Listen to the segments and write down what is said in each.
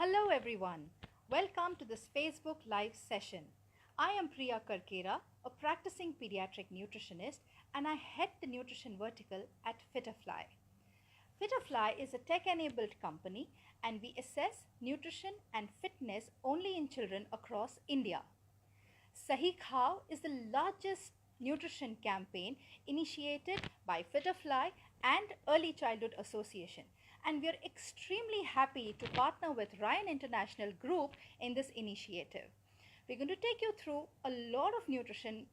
Hello everyone, welcome to this Facebook Live session. I am Priya Karkera, a practicing pediatric nutritionist, and I head the nutrition vertical at Fitterfly. Fitterfly is a tech-enabled company and we assess nutrition and fitness only in children across India. Sahi Khao is the largest nutrition campaign initiated by Fitterfly and Early Childhood Association, and we are extremely happy to partner with Ryan International Group in this initiative. We're going to take you through a lot of nutrition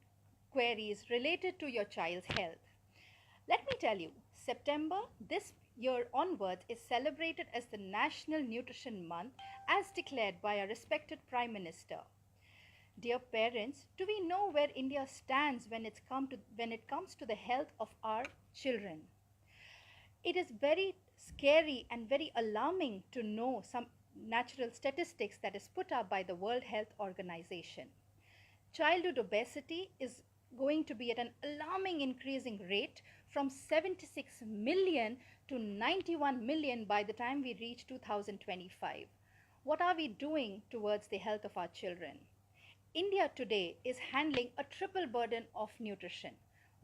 queries related to your child's health. Let me tell you, September this year onwards is celebrated as the National Nutrition Month as declared by our respected Prime Minister. Dear parents, do we know where India stands when it comes to the health of our children? It is very scary and very alarming to know some natural statistics that is put up by the World Health Organization. Childhood obesity is going to be at an alarming increasing rate from 76 million to 91 million by the time we reach 2025. What are we doing towards the health of our children? India today is handling a triple burden of nutrition.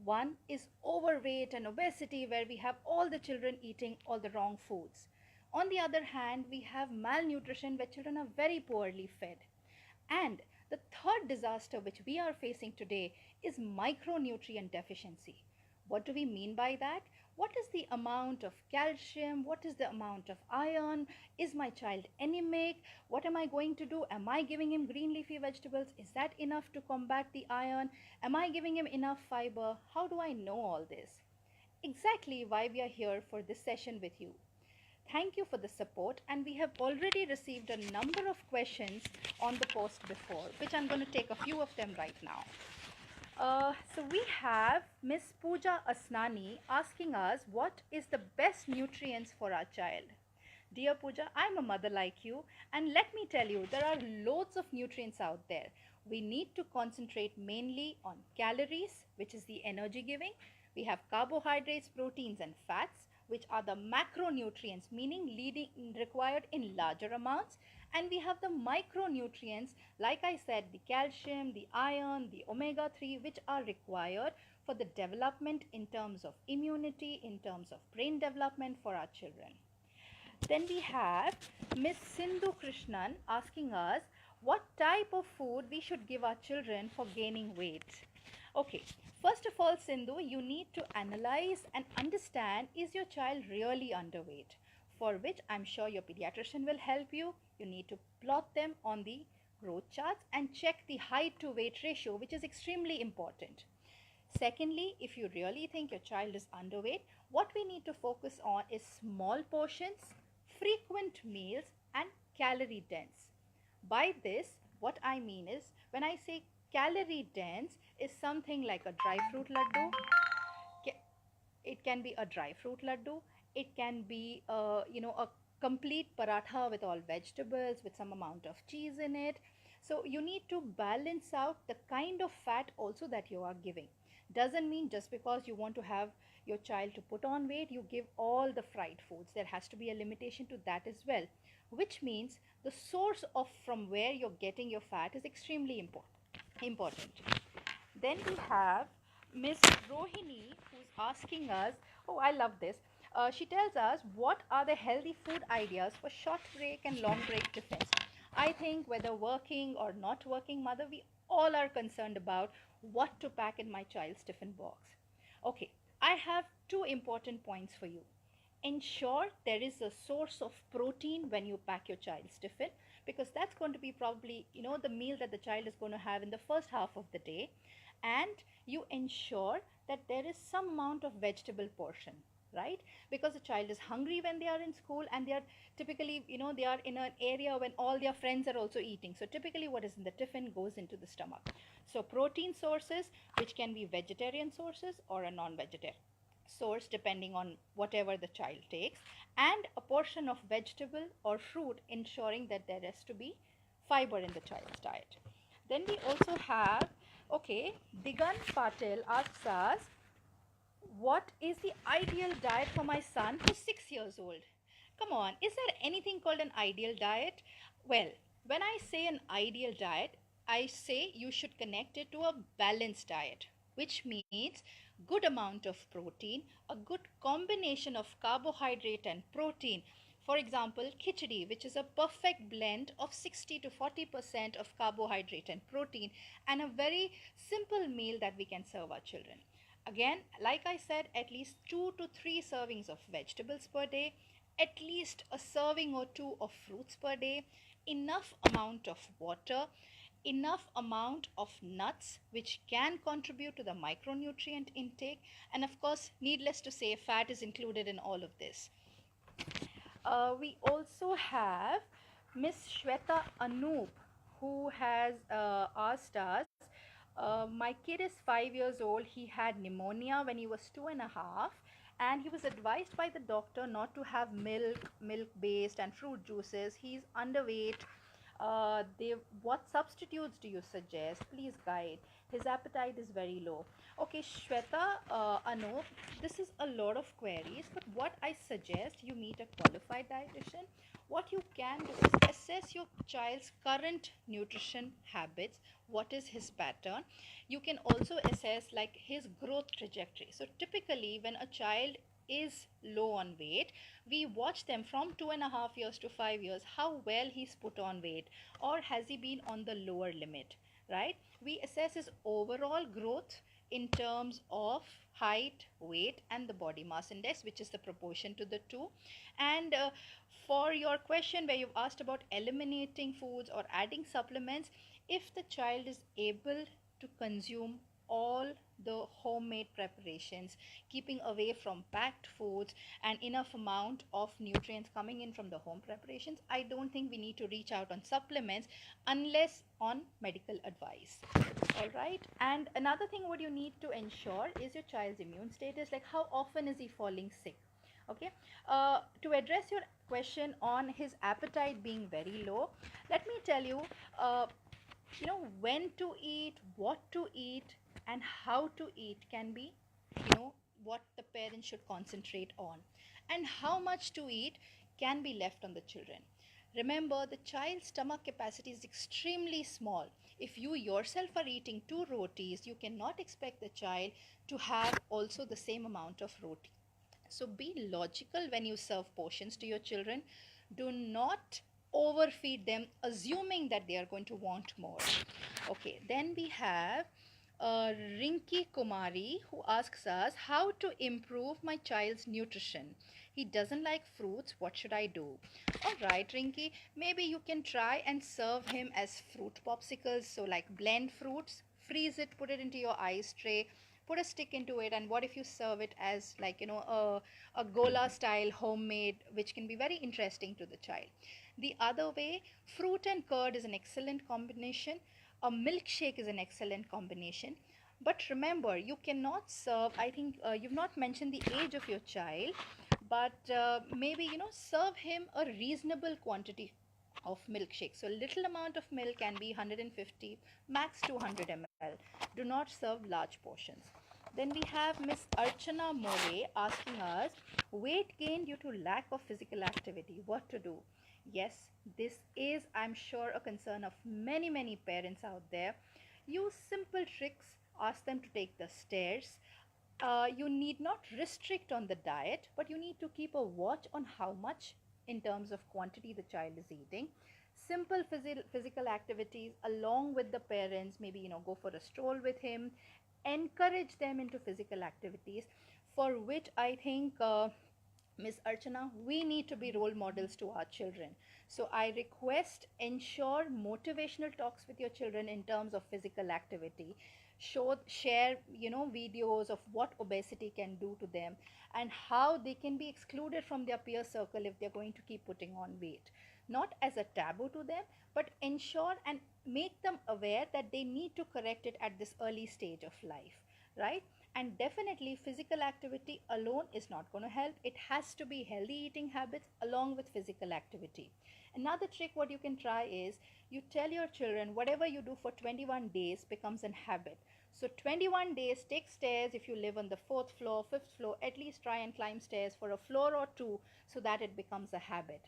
One is overweight and obesity, where we have all the children eating all the wrong foods. On the other hand, we have malnutrition where children are very poorly fed. And the third disaster which we are facing today is micronutrient deficiency. What do we mean by that? What is the amount of calcium? What is the amount of iron? Is my child anemic? What am I going to do? Am I giving him green leafy vegetables? Is that enough to combat the iron? Am I giving him enough fiber? How do I know all this? Exactly why we are here for this session with you. Thank you for the support, and we have already received a number of questions on the post before, which I'm going to take a few of them right now. So we have Miss Pooja Asnani asking us what is the best nutrients for our child. Dear Pooja, I'm a mother like you, and let me tell you, there are loads of nutrients out there. We need to concentrate mainly on calories, which is the energy giving. We have carbohydrates, proteins and fats, which are the macronutrients, meaning required in larger amounts. And we have the micronutrients, like I said, the calcium, the iron, the omega-3, which are required for the development in terms of immunity, in terms of brain development for our children. Then we have Miss Sindhu Krishnan asking us what type of food we should give our children for gaining weight. Okay, first of all, Sindhu, you need to analyze and understand, is your child really underweight? For which I'm sure your pediatrician will help you. You need to plot them on the growth charts and check the height to weight ratio, which is extremely important. Secondly, if you really think your child is underweight, what we need to focus on is small portions, frequent meals and calorie dense. By this, what I mean is, when I say calorie dense, is something like a dry fruit laddu. It can be a dry fruit laddu. It can be, a complete paratha with all vegetables, with some amount of cheese in it. So you need to balance out the kind of fat also that you are giving. Doesn't mean just because you want to have your child to put on weight, you give all the fried foods. There has to be a limitation to that as well, which means the source of from where you're getting your fat is extremely important. Then we have Miss Rohini, who's asking us, oh, I love this. She tells us what are the healthy food ideas for short break and long break tiffins. I think whether working or not working mother, we all are concerned about what to pack in my child's tiffin box. Okay, I have two important points for you. Ensure there is a source of protein when you pack your child's tiffin, because that's going to be probably, the meal that the child is going to have in the first half of the day. And you ensure that there is some amount of vegetable portion, right? Because the child is hungry when they are in school, and they are typically, they are in an area when all their friends are also eating. So typically what is in the tiffin goes into the stomach. So protein sources, which can be vegetarian sources or a non-vegetarian source depending on whatever the child takes, and a portion of vegetable or fruit, ensuring that there has to be fiber in the child's diet. Then we also have, okay, Digan Patel asks us, what is the ideal diet for my son who's 6 years old? Come on, is there anything called an ideal diet? Well, when I say an ideal diet, I say you should connect it to a balanced diet, which means good amount of protein, a good combination of carbohydrate and protein. For example, khichdi, which is a perfect blend of 60 to 40% of carbohydrate and protein, and a very simple meal that we can serve our children. Again, like I said, at least 2 to 3 servings of vegetables per day, at least a serving or two of fruits per day, enough amount of water, enough amount of nuts which can contribute to the micronutrient intake, and of course, needless to say, fat is included in all of this. We also have Miss Shweta Anoop, who has asked us, my kid is 5 years old. He had pneumonia when he was 2.5, and he was advised by the doctor not to have milk based, and fruit juices. He's underweight. What substitutes do you suggest? Please guide. His appetite is very low. Okay, Shweta, Anup, this is a lot of queries, but what I suggest, you meet a qualified dietitian. What you can do is assess your child's current nutrition habits. What is his pattern? You can also assess like his growth trajectory. So typically when a child is low on weight, we watch them from 2.5 years to 5 years, how well he's put on weight, or has he been on the lower limit, right? We assess his overall growth in terms of height, weight, and the body mass index, which is the proportion to the two. And for your question where you've asked about eliminating foods or adding supplements, if the child is able to consume all the homemade preparations, keeping away from packed foods, and enough amount of nutrients coming in from the home preparations, I don't think we need to reach out on supplements unless on medical advice. All right. And another thing what you need to ensure is your child's immune status, like how often is he falling sick. Okay. To address your question on his appetite being very low, let me tell you, when to eat, what to eat, and how to eat can be, what the parents should concentrate on. And how much to eat can be left on the children. Remember, the child's stomach capacity is extremely small. If you yourself are eating 2 rotis, you cannot expect the child to have also the same amount of roti. So be logical when you serve portions to your children. Do not overfeed them, assuming that they are going to want more. Okay, then we have Rinki Kumari, who asks us how to improve my child's nutrition. He doesn't like fruits. What should I do? All right, Rinki, maybe you can try and serve him as fruit popsicles. So, like blend fruits, freeze it, put it into your ice tray, put a stick into it, and what if you serve it as like a gola style homemade, which can be very interesting to the child. The other way, fruit and curd is an excellent combination. A milkshake is an excellent combination. But remember, you cannot serve, I think you've not mentioned the age of your child, but maybe, serve him a reasonable quantity of milkshake. So little amount of milk can be 150, max 200 ml. Do not serve large portions. Then we have Miss Archana More asking us, weight gain due to lack of physical activity, what to do? Yes, this is, I'm sure, a concern of many, many parents out there. Use simple tricks, ask them to take the stairs. You need not restrict on the diet, but you need to keep a watch on how much in terms of quantity the child is eating. Simple physical activities along with the parents, maybe, go for a stroll with him. Encourage them into physical activities, for which I think Miss Archana, we need to be role models to our children. So I request, ensure motivational talks with your children in terms of physical activity. Share, videos of what obesity can do to them and how they can be excluded from their peer circle if they're going to keep putting on weight. Not as a taboo to them, but ensure and make them aware that they need to correct it at this early stage of life, right? And definitely physical activity alone is not going to help. It has to be healthy eating habits along with physical activity. Another trick what you can try is, you tell your children whatever you do for 21 days becomes an habit. So 21 days, take stairs if you live on the fourth floor, fifth floor, at least try and climb stairs for a floor or two so that it becomes a habit,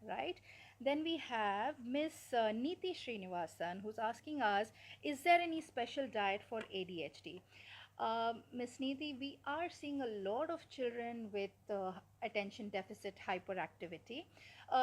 right? Then we have Miss Neeti Srinivasan who's asking us, is there any special diet for ADHD? Miss Neeti, we are seeing a lot of children with attention deficit hyperactivity.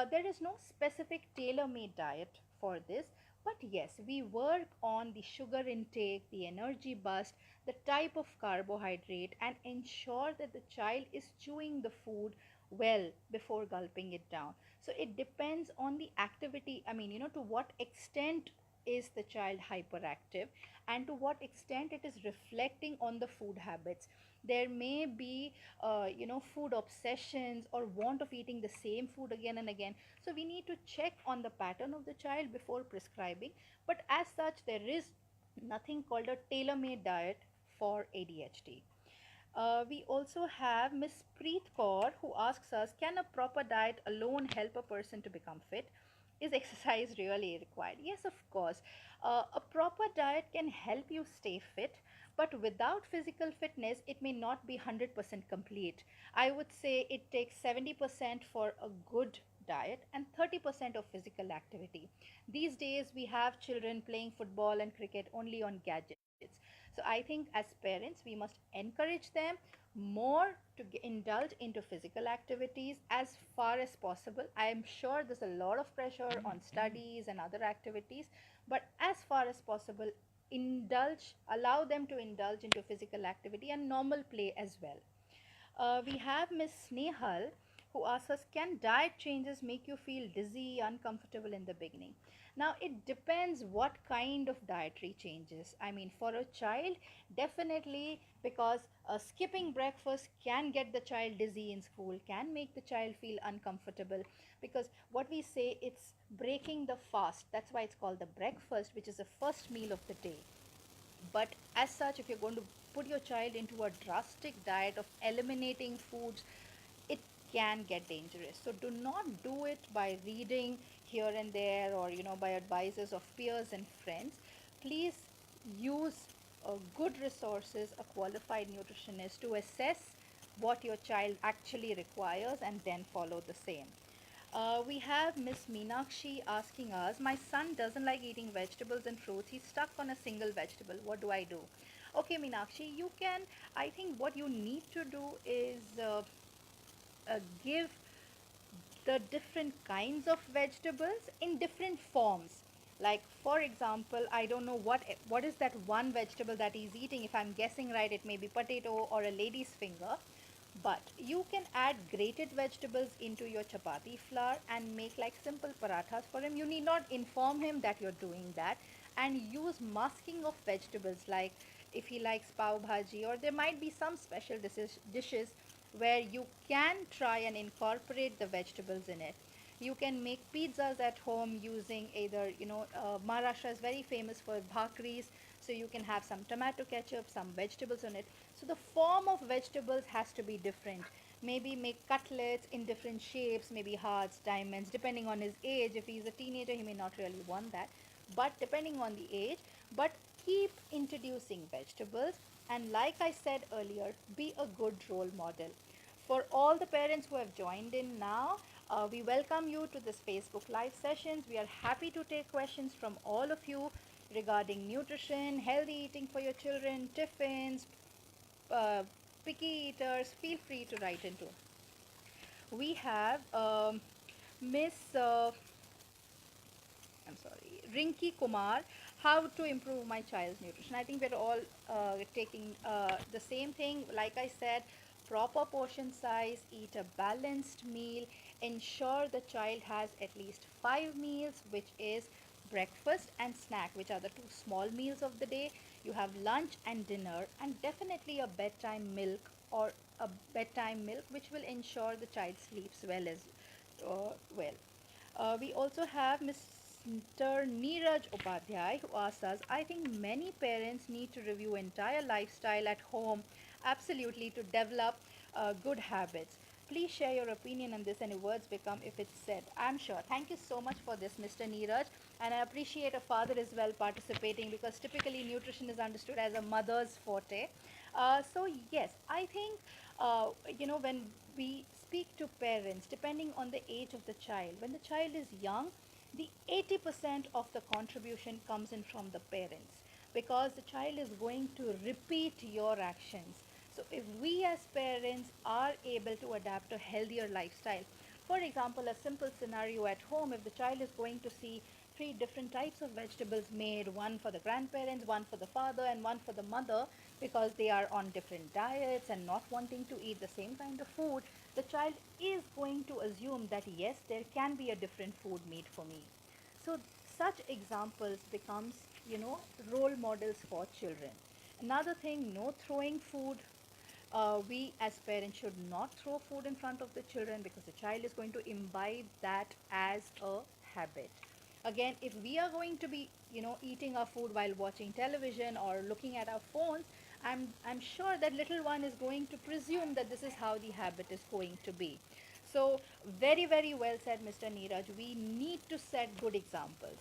There is no specific tailor made diet for this, but yes, we work on the sugar intake, the energy bust, the type of carbohydrate, and ensure that the child is chewing the food well before gulping it down. So it depends on the activity. I mean, to what extent is the child hyperactive and to what extent it is reflecting on the food habits. There may be food obsessions or want of eating the same food again and again, so we need to check on the pattern of the child before prescribing. But as such, there is nothing called a tailor-made diet for ADHD. We also have Miss Preet Kaur who asks us, can a proper diet alone help a person to become fit? Is exercise really required? Yes, of course. A proper diet can help you stay fit, but without physical fitness, it may not be 100% complete. I would say it takes 70% for a good diet and 30% of physical activity. These days, we have children playing football and cricket only on gadgets. So I think as parents, we must encourage them more to indulge into physical activities as far as possible. I am sure there's a lot of pressure on studies and other activities, but as far as possible, allow them to indulge into physical activity and normal play as well. We have Miss Snehal who asks us, can diet changes make you feel dizzy, uncomfortable in the beginning? Now, it depends what kind of dietary changes. I mean, for a child, definitely, because skipping breakfast can get the child dizzy in school, can make the child feel uncomfortable, because what we say, it's breaking the fast. That's why it's called the breakfast, which is the first meal of the day. But as such, if you're going to put your child into a drastic diet of eliminating foods, it can get dangerous. So do not do it by reading here and there, or by advices of peers and friends. Please use good resources, a qualified nutritionist, to assess what your child actually requires and then follow the same. We have Miss Meenakshi asking us, my son doesn't like eating vegetables and fruits. He's stuck on a single vegetable. What do I do? Okay, Meenakshi, I think what you need to do is give the different kinds of vegetables in different forms. Like, for example, I don't know what is that one vegetable that he's eating. If I'm guessing right, it may be potato or a lady's finger. But you can add grated vegetables into your chapati flour and make like simple parathas for him. You need not inform him that you're doing that, and use masking of vegetables, like if he likes pav bhaji, or there might be some special dishes where you can try and incorporate the vegetables in it. You can make pizzas at home using either, Maharashtra is very famous for bhakris, so you can have some tomato ketchup, some vegetables on it. So the form of vegetables has to be different. Maybe make cutlets in different shapes, maybe hearts, diamonds, depending on his age. If he's a teenager, he may not really want that, but depending on the age. But keep introducing vegetables, and like I said earlier, be a good role model. For all the parents who have joined in now, we welcome you to this Facebook Live sessions. We are happy to take questions from all of you regarding nutrition, healthy eating for your children, tiffins, uh, picky eaters. Feel free to write into. We have Miss I'm sorry, Rinki Kumar, how to improve my child's nutrition. I think we're all taking the same thing. Like I said, proper portion size, eat a balanced meal, ensure the child has at least 5 meals, which is breakfast and snack, which are the two small meals of the day. You have lunch and dinner, and definitely a bedtime milk, or a bedtime milk, which will ensure the child sleeps well as well. We also have Mr. Neeraj Upadhyay who asks us, I think many parents need to review entire lifestyle at home, absolutely, to develop good habits. Please share your opinion on this, and words become if it's said. I'm sure. Thank you so much for this, Mr. Neeraj. And I appreciate a father as well participating, because typically nutrition is understood as a mother's forte. So, yes, I think, when we speak to parents, depending on the age of the child, when the child is young, the 80% of the contribution comes in from the parents, because the child is going to repeat your actions. So if we as parents are able to adapt a healthier lifestyle, for example, a simple scenario at home, if the child is going to see three different types of vegetables made, one for the grandparents, one for the father, and one for the mother, because they are on different diets and not wanting to eat the same kind of food, the child is going to assume that yes, there can be a different food made for me. So such examples becomes, role models for children. Another thing, no throwing food. We as parents should not throw food in front of the children, because the child is going to imbibe that as a habit. Again, if we are going to be, eating our food while watching television or looking at our phones, I'm sure that little one is going to presume that this is how the habit is going to be. So very, very well said, Mr. Neeraj. We need to set good examples.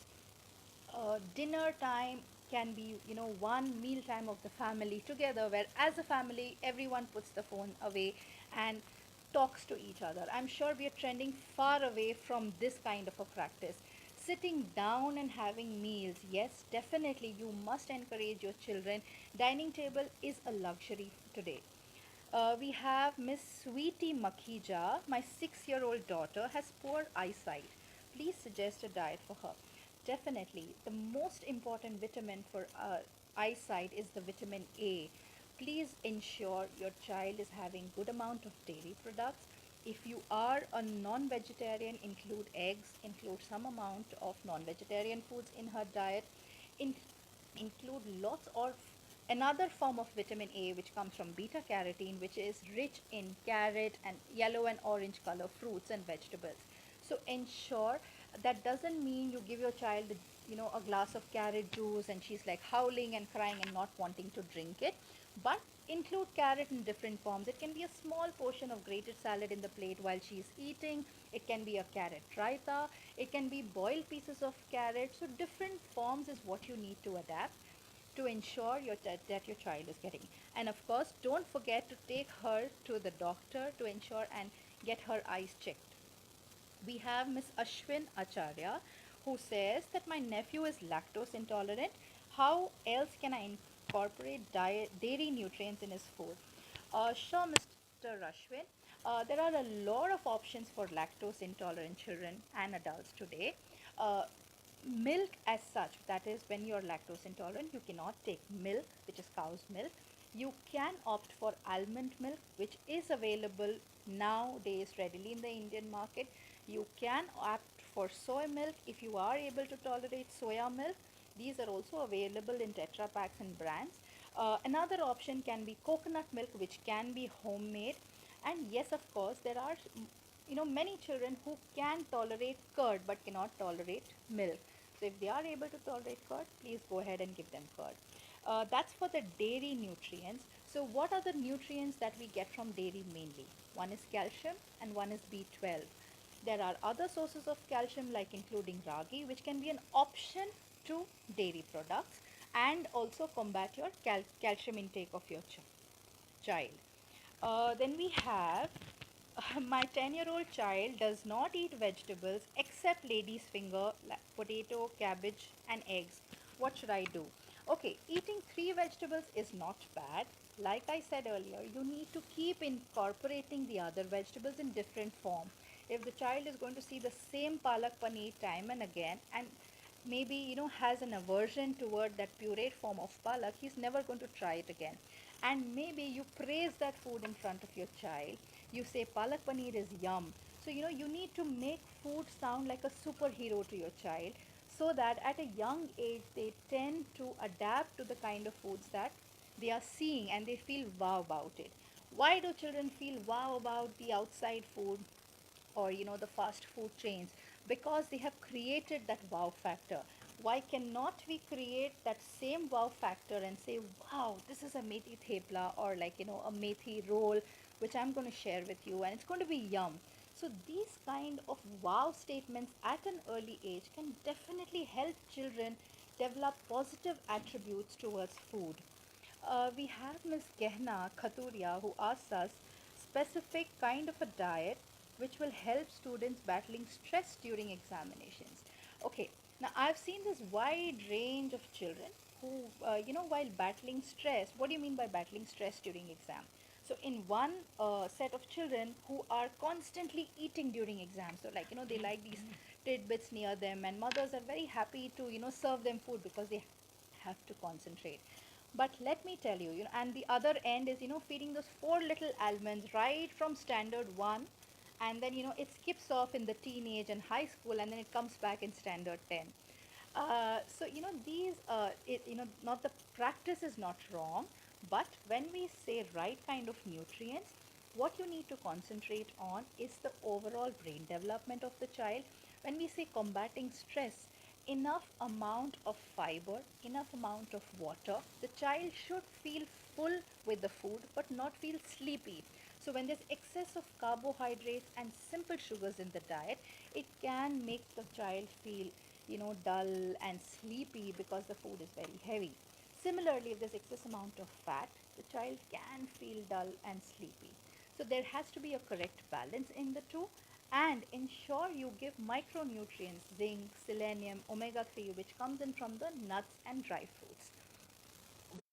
Dinner time can be, one meal time of the family together, where as a family everyone puts the phone away and talks to each other. I'm sure we are trending far away from this kind of a practice. Sitting down and having meals, yes, definitely you must encourage your children. Dining table is a luxury today. We have Miss Sweetie Makhija. My 6-year-old daughter has poor eyesight. Please suggest a diet for her. Definitely, the most important vitamin for eyesight is the vitamin A. Please ensure your child is having good amount of dairy products. If you are a non-vegetarian, include eggs, include some amount of non-vegetarian foods in her diet. In, include lots of another form of vitamin A, which comes from beta carotene, which is rich in carrot and yellow and orange color fruits and vegetables. So ensure. That doesn't mean you give your child, a glass of carrot juice and she's like howling and crying and not wanting to drink it. But include carrot in different forms. It can be a small portion of grated salad in the plate while she's eating. It can be a carrot raita. It can be boiled pieces of carrot. So different forms is what you need to adapt to ensure that your child is getting. And of course, don't forget to take her to the doctor to ensure and get her eyes checked. We have Miss Ashwin Acharya, who says that my nephew is lactose intolerant. How else can I incorporate dairy nutrients in his food? Sure, Mr. Ashwin. There are a lot of options for lactose intolerant children and adults today. Uh, Milk as such, that is, when you're lactose intolerant, you cannot take milk, which is cow's milk. You can opt for almond milk, which is available nowadays readily in the Indian market. You can opt for soy milk if you are able to tolerate soya milk. These are also available in Tetra packs and brands. Another option can be coconut milk, which can be homemade. And yes, of course, there are many children who can tolerate curd but cannot tolerate milk. So if they are able to tolerate curd, please go ahead and give them curd. That's for the dairy nutrients. So what are the nutrients that we get from dairy mainly? One is calcium and one is B12. There are other sources of calcium, like including ragi, which can be an option to dairy products and also combat your calcium intake of your child. Then we have my 10-year-old child does not eat vegetables except lady's finger, potato, cabbage, and eggs. What should I do? Okay, eating 3 vegetables is not bad. Like I said earlier, you need to keep incorporating the other vegetables in different form. If the child is going to see the same palak paneer time and again, and maybe has an aversion toward that pureed form of palak, he's never going to try it again. And maybe you praise that food in front of your child. You say palak paneer is yum. So you need to make food sound like a superhero to your child, so that at a young age they tend to adapt to the kind of foods that they are seeing and they feel wow about it. Why do children feel wow about the outside food or the fast food chains? Because they have created that wow factor. Why cannot we create that same wow factor and say, wow, this is a methi thepla, or like a methi roll, which I'm going to share with you, and it's going to be yum. So these kind of wow statements at an early age can definitely help children develop positive attributes towards food. We have Miss Gehna Khaturia who asks us specific kind of a diet which will help students battling stress during examinations. Okay, now I've seen this wide range of children who, while battling stress, what do you mean by battling stress during exam? So in one set of children who are constantly eating during exams, so like, they like these tidbits near them, and mothers are very happy to, serve them food because they have to concentrate. But let me tell you, and the other end is, feeding those four little almonds right from standard one, and then, it skips off in the teenage and high school, and then it comes back in standard 10. So, not the practice is not wrong, but when we say right kind of nutrients, what you need to concentrate on is the overall brain development of the child. When we say combating stress, enough amount of fiber, enough amount of water. The child should feel full with the food but not feel sleepy. So when there's excess of carbohydrates and simple sugars in the diet, it can make the child feel, dull and sleepy because the food is very heavy. Similarly, if there's excess amount of fat, the child can feel dull and sleepy. So there has to be a correct balance in the two, and ensure you give micronutrients, zinc, selenium, omega 3, which comes in from the nuts and dry fruits.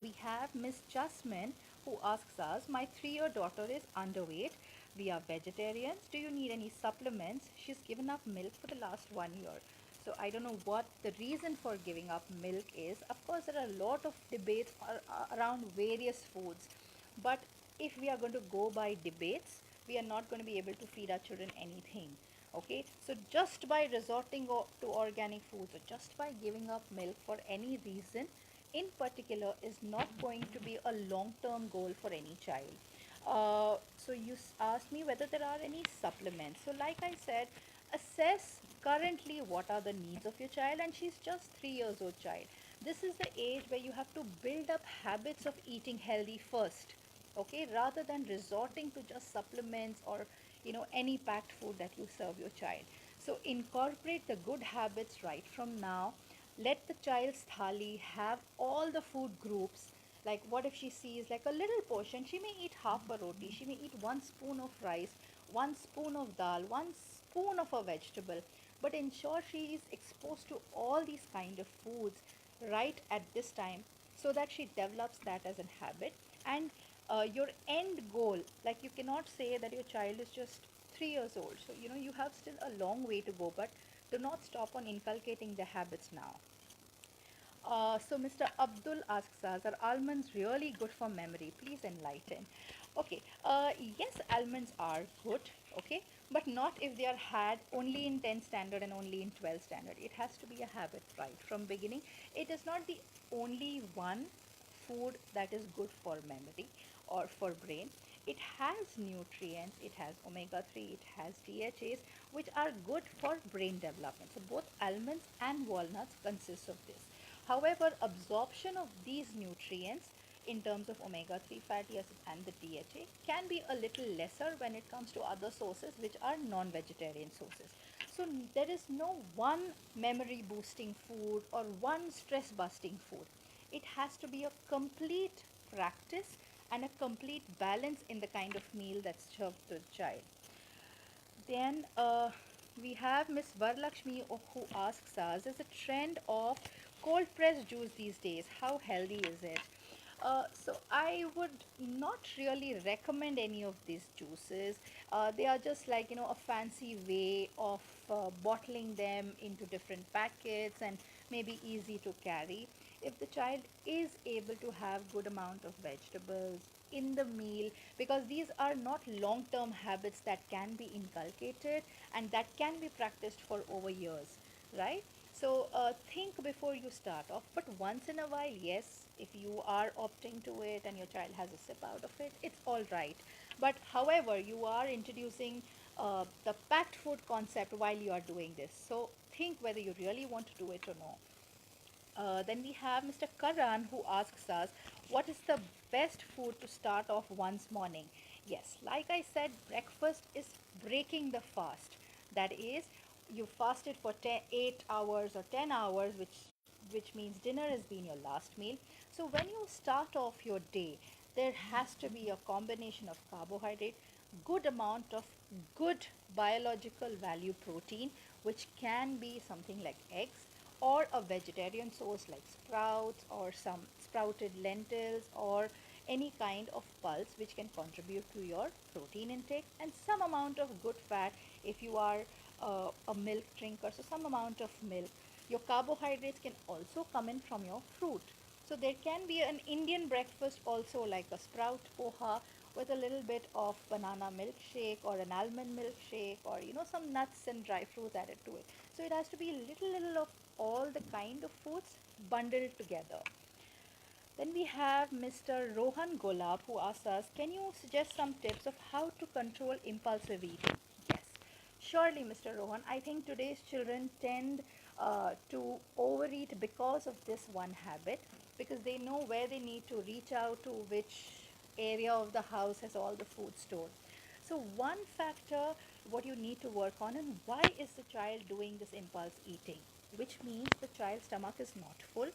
We have Miss Jasmine who asks us, my 3-year daughter is underweight. We are vegetarians. Do you need any supplements? She's given up milk for the last 1 year. So I don't know what the reason for giving up milk is. Of course, there are a lot of debates around various foods. But if we are going to go by debates, we are not going to be able to feed our children anything. Okay, so just by resorting to organic foods, or just by giving up milk for any reason in particular, is not going to be a long-term goal for any child. So you asked me whether there are any supplements. So like I said, assess currently what are the needs of your child, and she's just 3 years old child. This is the age where you have to build up habits of eating healthy first, okay, rather than resorting to just supplements or any packed food that you serve your child. So incorporate the good habits right from now. Let the child's thali have all the food groups. Like, what if she sees like a little portion, she may eat half a roti, she may eat 1 spoon of rice, 1 spoon of dal, 1 spoon of a vegetable, but ensure she is exposed to all these kind of foods right at this time, so that she develops that as a habit. And your end goal, like, you cannot say that your child is just 3 years old, so you have still a long way to go, but do not stop on inculcating the habits now. So Mr. Abdul asks us, are almonds really good for memory? Please enlighten. Okay, yes, almonds are good, okay, but not if they are had only in 10th standard and only in 12th standard. It has to be a habit right from beginning. It is not the only one food that is good for memory or for brain. It has nutrients, it has omega 3, it has DHAs, which are good for brain development. So both almonds and walnuts consist of this. However, absorption of these nutrients in terms of omega 3 fatty acids and the DHA can be a little lesser when it comes to other sources which are non-vegetarian sources. So there is no one memory boosting food or one stress busting food. It has to be a complete practice and a complete balance in the kind of meal that's served to the child. Then we have Miss Varlakshmi who asks us, there's a trend of cold pressed juice these days. How healthy is it? So I would not really recommend any of these juices. They are just like, a fancy way of bottling them into different packets and maybe easy to carry. If the child is able to have good amount of vegetables in the meal, because these are not long term habits that can be inculcated and that can be practiced for over years, right? So think before you start off, but once in a while, yes, if you are opting to it and your child has a sip out of it, it's all right. But however, you are introducing the packed food concept while you are doing this, so think whether you really want to do it or not. Then we have Mr. Karan who asks us, what is the best food to start off one's morning? Yes, like I said, breakfast is breaking the fast. That is, you fasted for 8 hours or 10 hours, which means dinner has been your last meal. So when you start off your day, there has to be a combination of carbohydrate, good amount of good biological value protein, which can be something like eggs, or a vegetarian source like sprouts or some sprouted lentils or any kind of pulse which can contribute to your protein intake, and some amount of good fat if you are a milk drinker, so some amount of milk. Your carbohydrates can also come in from your fruit. So there can be an Indian breakfast also, like a sprout poha with a little bit of banana milkshake or an almond milkshake, or some nuts and dry fruits added to it. So it has to be little of all the kind of foods bundled together. Then we have Mr. Rohan Golab who asks us, can you suggest some tips of how to control impulsive eating? Yes, surely, Mr. Rohan. I think today's children tend to overeat because of this one habit, because they know where they need to reach out to, which area of the house has all the food stored. So one factor what you need to work on, and why is the child doing this impulse eating, which means the child's stomach is not full,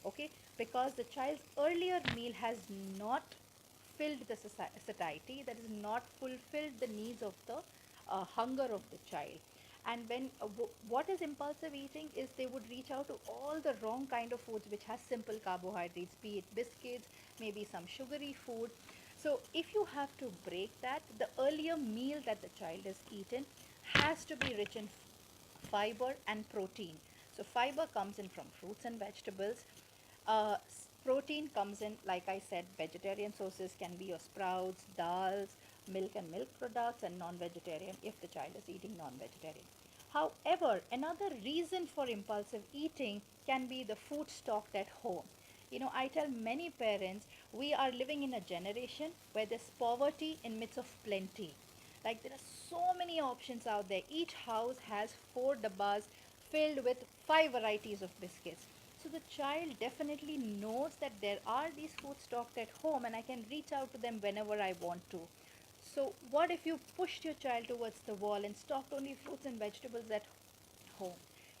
okay, because the child's earlier meal has not filled the satiety, that is not fulfilled the needs of the hunger of the child. And when what is impulsive eating is they would reach out to all the wrong kind of foods which has simple carbohydrates, be it biscuits, maybe some sugary food. So if you have to break that, the earlier meal that the child has eaten has to be rich in fiber and protein. So fiber comes in from fruits and vegetables. Protein comes in, like I said, vegetarian sources can be your sprouts, dals, milk and milk products, and non-vegetarian if the child is eating non-vegetarian. However, another reason for impulsive eating can be the food stocked at home. I tell many parents we are living in a generation where there's poverty in midst of plenty. Like there are so many options out there. Each house has four dabbas filled with five varieties of biscuits. So the child definitely knows that there are these foods stocked at home and I can reach out to them whenever I want to. So what if you pushed your child towards the wall and stocked only fruits and vegetables at home?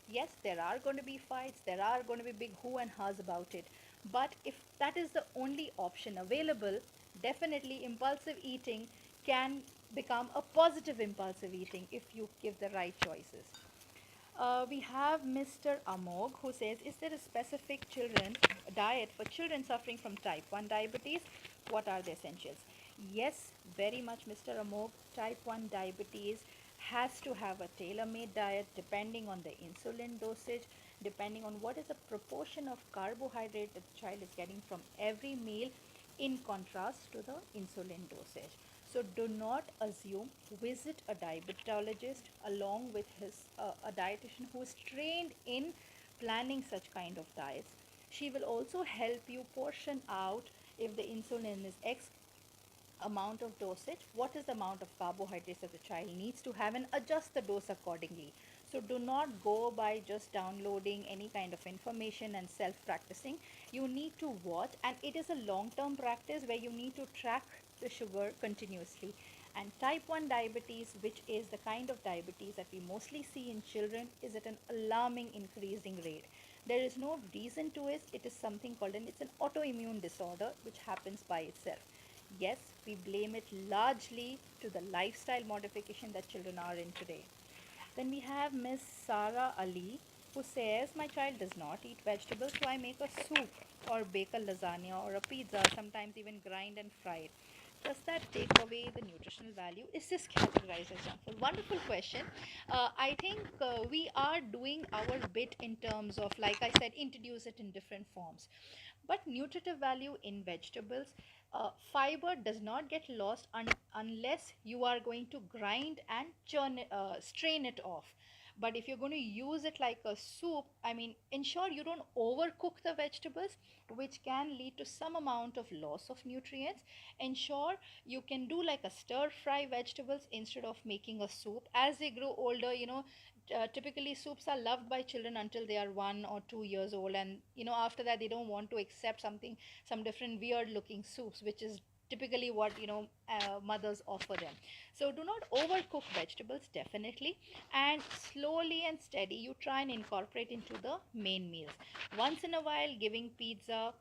Yes, there are going to be fights, there are going to be big who and ha's about it. But if that is the only option available, definitely impulsive eating can become a positive impulsive eating if you give the right choices. We have Mr. Amog who says, is there a specific children diet for children suffering from type 1 diabetes? What are the essentials? Yes, very much, Mr. Amog. Type 1 diabetes has to have a tailor-made diet depending on the insulin dosage, depending on what is the proportion of carbohydrate that the child is getting from every meal, in contrast to the insulin dosage. So do not assume. Visit a diabetologist along with a dietitian who is trained in planning such kind of diets. She will also help you portion out if the insulin is X amount of dosage, what is the amount of carbohydrates that the child needs to have, and adjust the dose accordingly. So do not go by just downloading any kind of information and self practicing. You need to watch, and it is a long term practice where you need to track the sugar continuously. And type 1 diabetes, which is the kind of diabetes that we mostly see in children, is at an alarming increasing rate. There is no reason to it. It is something called it's an autoimmune disorder which happens by itself. Yes, we blame it largely to the lifestyle modification that children are in today. Then we have Miss Sara Ali who says, my child does not eat vegetables, so I make a soup or bake a lasagna or a pizza, sometimes even grind and fry it. Does that take away the nutritional value? Is this categorized as junk food? Wonderful question. I think we are doing our bit in terms of, like I said, introduce it in different forms. But nutritive value in vegetables, fiber does not get lost unless you are going to grind and strain it off. But if you're going to use it like a soup, I mean, ensure you don't overcook the vegetables, which can lead to some amount of loss of nutrients. Ensure you can do like a stir fry vegetables instead of making a soup. As they grow older, typically soups are loved by children until they are 1 or 2 years old, and after that they don't want to accept some different weird looking soups which is typically what mothers offer them. So do not overcook vegetables, definitely, and slowly and steady you try and incorporate into the main meals. Once in a while giving pizza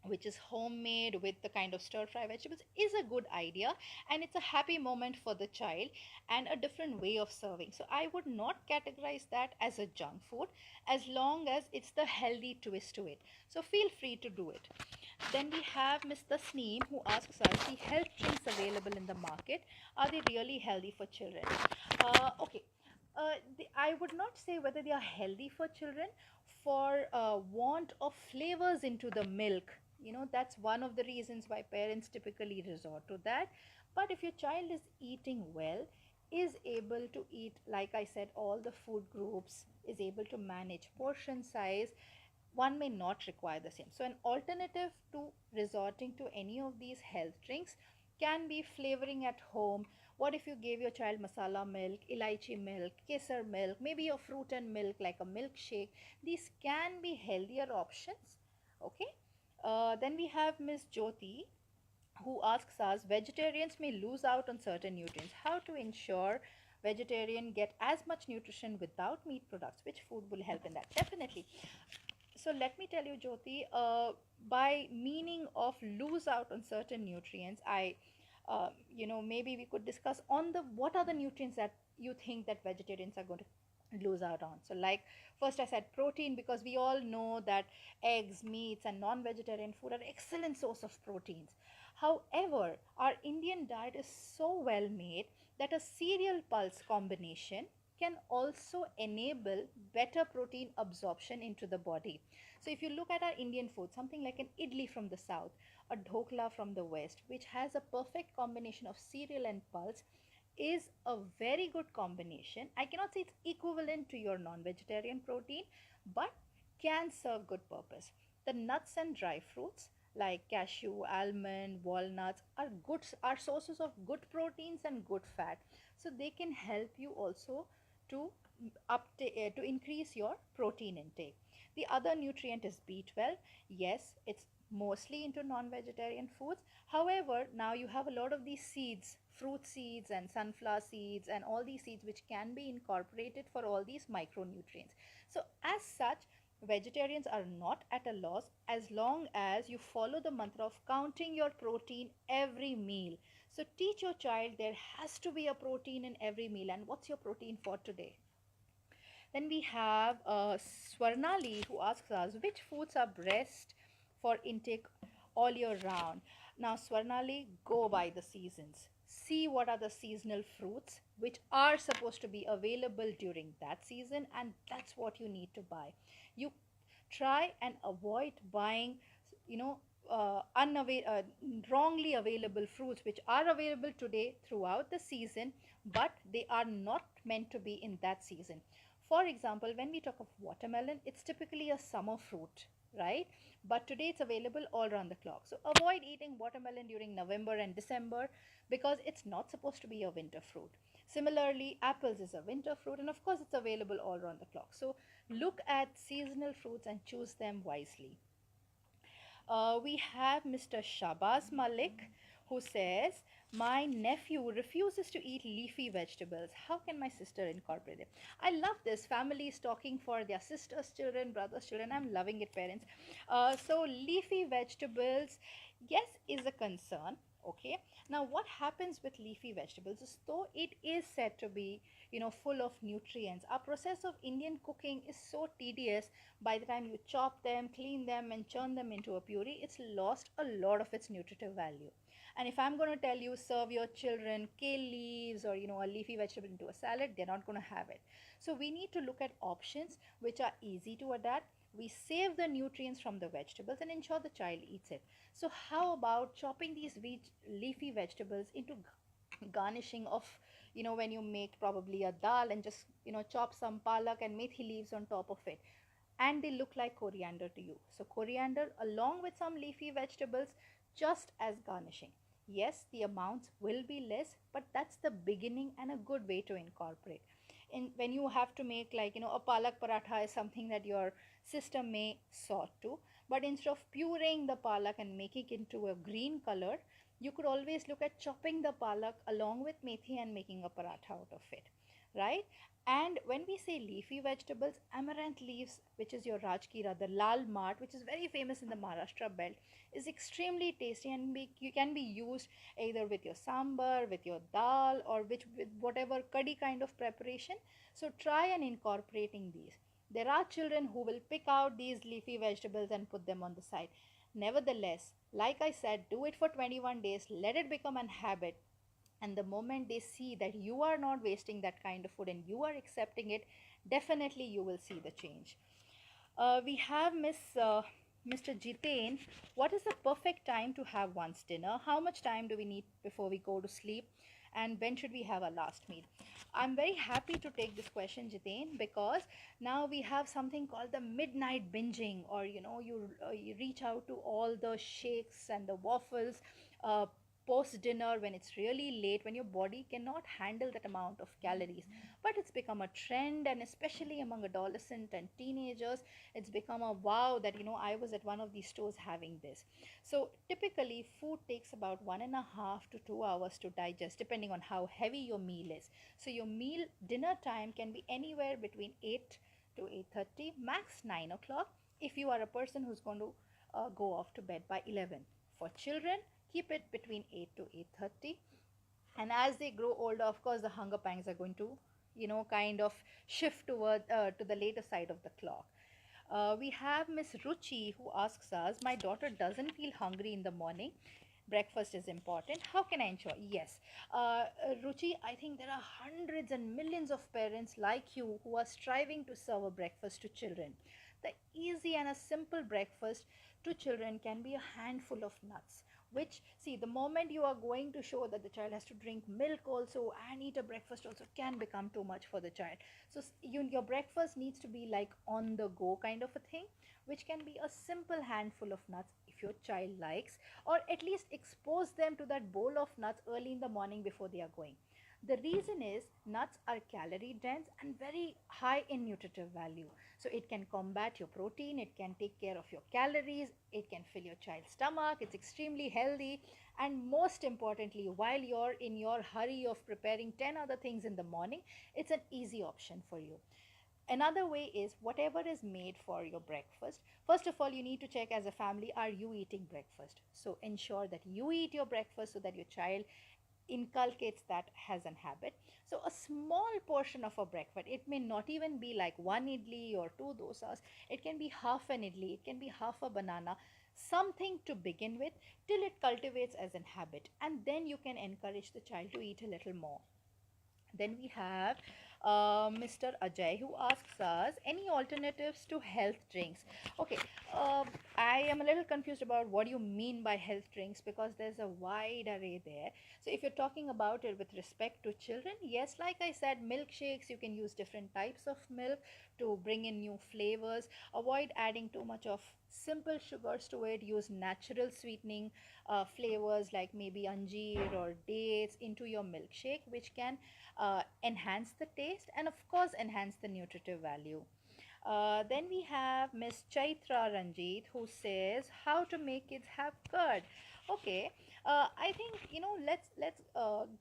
which is homemade with the kind of stir fry vegetables is a good idea, and it's a happy moment for the child and a different way of serving. So I would not categorize that as a junk food as long as it's the healthy twist to it. So feel free to do it. Then we have Mr. Sneem who asks us, the health drinks available in the market, are they really healthy for children? Okay, I would not say whether they are healthy for children for want of flavors into the milk. That's one of the reasons why parents typically resort to that. But if your child is eating well, is able to eat, like I said, all the food groups, is able to manage portion size, one may not require the same. So, an alternative to resorting to any of these health drinks can be flavoring at home. What if you gave your child masala milk, elaichi milk, kesar milk, maybe a fruit and milk like a milkshake? These can be healthier options. Okay. Then we have Miss Jyoti who asks us, vegetarians may lose out on certain nutrients. How to ensure vegetarian get as much nutrition without meat products? Which food will help in that? Definitely. So let me tell you, Jyoti, by meaning of lose out on certain nutrients, maybe we could discuss on the what are the nutrients that you think that vegetarians are going to lose out on. So like first I said protein, because we all know that eggs, meats and non-vegetarian food are excellent source of proteins. However, our Indian diet is so well made that a cereal pulse combination can also enable better protein absorption into the body. So if you look at our Indian food, something like an idli from the south, a dhokla from the west, which has a perfect combination of cereal and pulse, is a very good combination. I cannot say it's equivalent to your non-vegetarian protein, but can serve good purpose. The nuts and dry fruits like cashew, almond, walnuts are sources of good proteins and good fat. So they can help you also to to increase your protein intake. The other nutrient is B12. Yes, it's mostly into non-vegetarian foods. However, now you have a lot of these seeds, fruit seeds and sunflower seeds and all these seeds which can be incorporated for all these micronutrients. So as such, vegetarians are not at a loss as long as you follow the mantra of counting your protein every meal. So teach your child there has to be a protein in every meal, and what's your protein for today? Then we have Swarnali who asks us, which foods are best for intake all year round? Now, Swarnali, go by the seasons. See what are the seasonal fruits which are supposed to be available during that season, and that's what you need to buy. You try and avoid buying, you know, wrongly available fruits which are available today throughout the season, but they are not meant to be in that season. For example, when we talk of watermelon, it's typically a summer fruit, right? But today it's available all around the clock. So avoid eating watermelon during November and December because it's not supposed to be a winter fruit. Similarly, apples is a winter fruit, and of course it's available all around the clock. So look at seasonal fruits and choose them wisely. We have Mr. Shabazz Malik who says, my nephew refuses to eat leafy vegetables. How can my sister incorporate it? I love this. Families talking for their sisters' children, brothers' children. I'm loving it, parents. So, leafy vegetables, yes, is a concern. Okay. Now, what happens with leafy vegetables is, though it is said to be, full of nutrients, our process of Indian cooking is so tedious. By the time you chop them, clean them and churn them into a puree, it's lost a lot of its nutritive value. And if I'm going to tell you serve your children kale leaves or a leafy vegetable into a salad, they're not going to have it. So we need to look at options which are easy to adapt. We save the nutrients from the vegetables and ensure the child eats it. So how about chopping these leafy vegetables into garnishing of, when you make probably a dal, and just chop some palak and methi leaves on top of it, and they look like coriander to you. So coriander along with some leafy vegetables just as garnishing. Yes, the amounts will be less, but that's the beginning and a good way to incorporate. When you have to make, like, a palak paratha is something that your system may sort to, but instead of pureeing the palak and making it into a green color, You could always look at chopping the palak along with methi and making a paratha out of it, right? And when we say leafy vegetables, amaranth leaves, which is your rajkira, the lal mart, which is very famous in the Maharashtra belt, is extremely tasty, and you can be used either with your sambar, with your dal, or with whatever curry kind of preparation. So try and incorporating these. There are children who will pick out these leafy vegetables and put them on the side. Nevertheless, like I said, do it for 21 days, let it become an habit, and the moment they see that you are not wasting that kind of food and you are accepting it, definitely you will see the change. We have Mr. Jitain. What is the perfect time to have one's dinner? How much time do we need before we go to sleep? And when should we have our last meal? I'm very happy to take this question, Jitain, because now we have something called the midnight binging, or you reach out to all the shakes and the waffles uh, post dinner when it's really late, when your body cannot handle that amount of calories. But it's become a trend, and especially among adolescent and teenagers, it's become a wow that I was at one of these stores having this. So typically food takes about 1.5 to 2 hours to digest, depending on how heavy your meal is. So your meal dinner time can be anywhere between 8 to 8:30, max 9 o'clock, if you are a person who's going to go off to bed by 11. For children, keep it between 8 to 8:30, and as they grow older, of course, the hunger pangs are going to kind of shift toward to the later side of the clock. We have Miss Ruchi who asks us, my daughter doesn't feel hungry in the morning. Breakfast is important. How can I ensure? Yes. Ruchi, I think there are hundreds and millions of parents like you who are striving to serve a breakfast to children. The easy and a simple breakfast to children can be a handful of nuts, which, see, the moment you are going to show that the child has to drink milk also and eat a breakfast also, can become too much for the child. So your breakfast needs to be like on the go kind of a thing, which can be a simple handful of nuts if your child likes, or at least expose them to that bowl of nuts early in the morning before they are going. The reason is nuts are calorie dense and very high in nutritive value. So it can combat your protein, it can take care of your calories, it can fill your child's stomach, it's extremely healthy, and most importantly, while you're in your hurry of preparing 10 other things in the morning, it's an easy option for you. Another way is whatever is made for your breakfast. First of all, you need to check as a family, are you eating breakfast? So ensure that you eat your breakfast so that your child inculcates that as an habit. So a small portion of a breakfast, it may not even be like one idli or two dosas, it can be half an idli, it can be half a banana, something to begin with till it cultivates as an habit, and then you can encourage the child to eat a little more. Then we have Mr. Ajay who asks us, any alternatives to health drinks? Okay, uh, I am a little confused about what you mean by health drinks, because there's a wide array there. So if you're talking about it with respect to children, yes, like I said, milkshakes, you can use different types of milk to bring in new flavors. Avoid adding too much of simple sugars to it. Use natural sweetening flavors like maybe anjeer or dates into your milkshake, which can enhance the taste and of course enhance the nutritive value. Then we have Miss Chaitra Ranjit who says how to make kids have curd. Okay, I think let's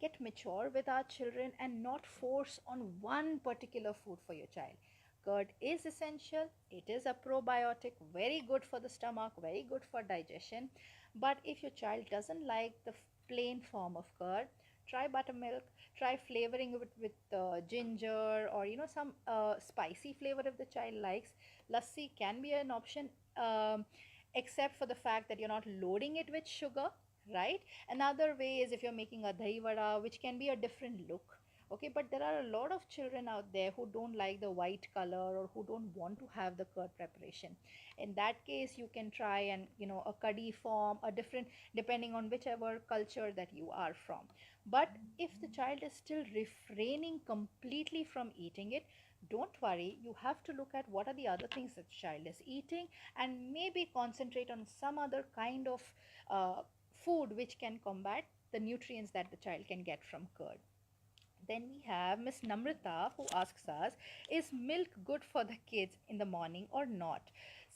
get mature with our children and not force on one particular food for your child. Curd is essential. It is a probiotic, very good for the stomach, very good for digestion. But if your child doesn't like the plain form of curd, try buttermilk, try flavoring it with ginger, or some spicy flavor if the child likes. Lassi can be an option, except for the fact that you're not loading it with sugar, right? Another way is if you're making a dahi vada, which can be a different look. Okay, but there are a lot of children out there who don't like the white color or who don't want to have the curd preparation. In that case, you can try and a curry form, a different, depending on whichever culture that you are from. But if the child is still refraining completely from eating it, don't worry, you have to look at what are the other things that the child is eating, and maybe concentrate on some other kind of food which can combat the nutrients that the child can get from curd. Then we have Miss Namrata who asks us, is milk good for the kids in the morning or not?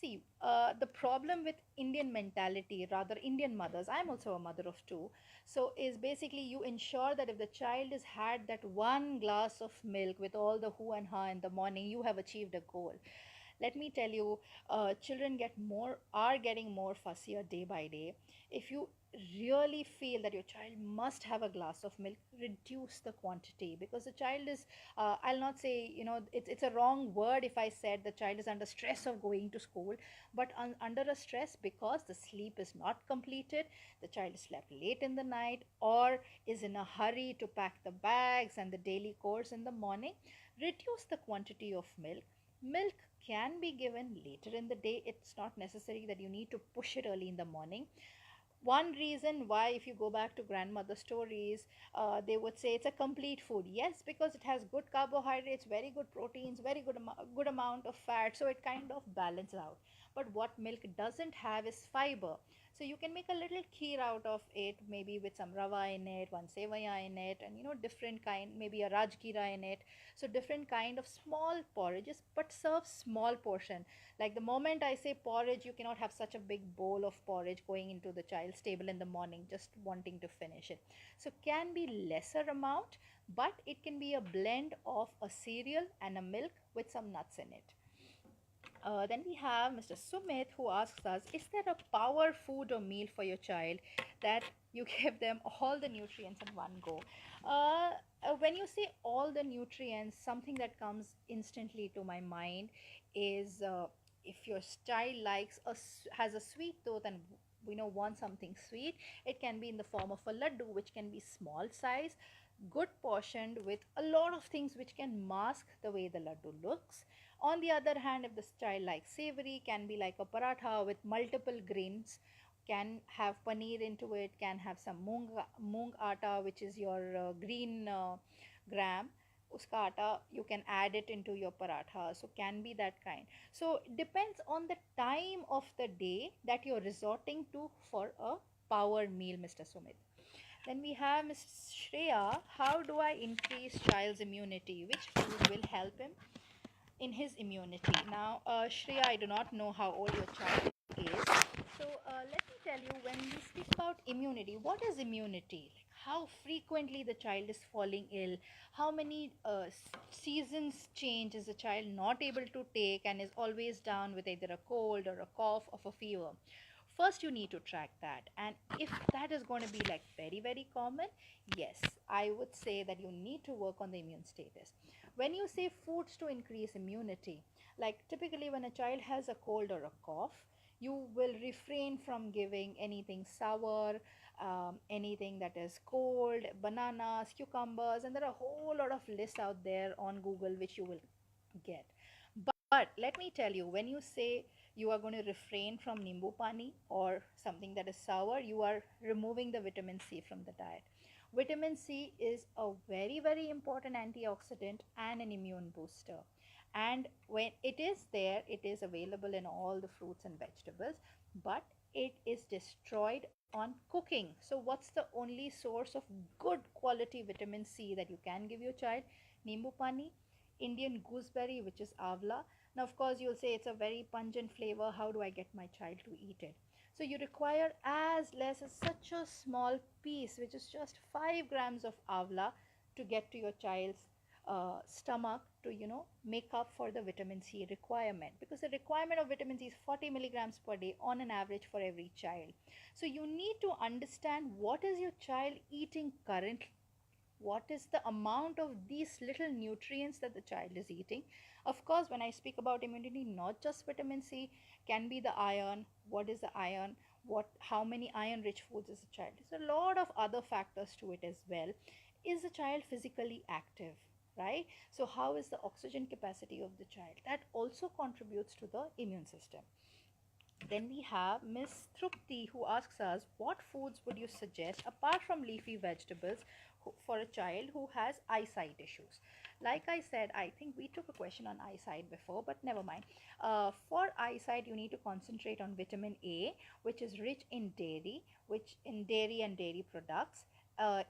See, the problem with Indian mentality, rather Indian mothers, I'm also a mother of two, so is basically you ensure that if the child has had that one glass of milk with all the who and ha in the morning, you have achieved a goal. Let me tell you, children are getting more fussier day by day. If you really feel that your child must have a glass of milk, reduce the quantity, because the child is, I'll not say, it's a wrong word if I said the child is under stress of going to school, but under a stress because the sleep is not completed, the child slept late in the night, or is in a hurry to pack the bags and the daily chores in the morning. Reduce the quantity of milk. Milk can be given later in the day. It's not necessary that you need to push it early in the morning. One reason why, if you go back to grandmother stories, they would say it's a complete food. Yes, because it has good carbohydrates, very good proteins, very good amount of fat, so it kind of balances out. But what milk doesn't have is fiber. So you can make a little kheer out of it, maybe with some rava in it, one sevaya in it, and different kind, maybe a rajgira in it. So different kind of small porridges, but serve small portion. Like the moment I say porridge, you cannot have such a big bowl of porridge going into the child's table in the morning, just wanting to finish it. So can be lesser amount, but it can be a blend of a cereal and a milk with some nuts in it. Then we have Mr. Sumit, who asks us, is there a power food or meal for your child that you give them all the nutrients in one go? When you say all the nutrients, something that comes instantly to my mind is, if your child has a sweet tooth and wants something sweet, it can be in the form of a laddu, which can be small size, good portioned with a lot of things which can mask the way the laddu looks. On the other hand, if the child likes savory, can be like a paratha with multiple grains, can have paneer into it, can have some moong atta, which is your green gram. Uska atta, you can add it into your paratha. So can be that kind. So it depends on the time of the day that you're resorting to for a power meal, Mr. Sumit. Then we have Ms. Shreya. How do I increase child's immunity? Which food will help him in his immunity? Now, Shreya, I do not know how old your child is. So, let me tell you, when we speak about immunity, what is immunity? Like how frequently the child is falling ill, how many seasons change is the child not able to take and is always down with either a cold or a cough or a fever. First, you need to track that. And if that is going to be like very, very common, yes, I would say that you need to work on the immune status. When you say foods to increase immunity, like typically when a child has a cold or a cough, you will refrain from giving anything sour, anything that is cold, bananas, cucumbers, and there are a whole lot of lists out there on Google which you will get. But let me tell you, when you say you are going to refrain from nimbu pani or something that is sour, you are removing the vitamin C from the diet. Vitamin C is a very, very important antioxidant and an immune booster. And when it is there, it is available in all the fruits and vegetables, but it is destroyed on cooking. So, what's the only source of good quality vitamin C that you can give your child? Nimbu pani, Indian gooseberry, which is avla. Now, of course, you'll say it's a very pungent flavor. How do I get my child to eat it? So, you require as less as such a small piece, which is just 5 grams of avla, to get to your child's stomach to make up for the vitamin C requirement, because the requirement of vitamin C is 40 milligrams per day on an average for every child. So you need to understand what is your child eating currently, what is the amount of these little nutrients that the child is eating. Of course, when I speak about immunity, not just vitamin C, can be the iron. What is the iron? How many iron rich foods is the child? There's a lot of other factors to it as well. Is the child physically active, right? So how is the oxygen capacity of the child? That also contributes to the immune system. Then we have Miss Trupti, who asks us, what foods would you suggest apart from leafy vegetables for a child who has eyesight issues? Like I said, I think we took a question on eyesight before, but never mind. For eyesight, you need to concentrate on vitamin A, which is rich in dairy, which in dairy and dairy products,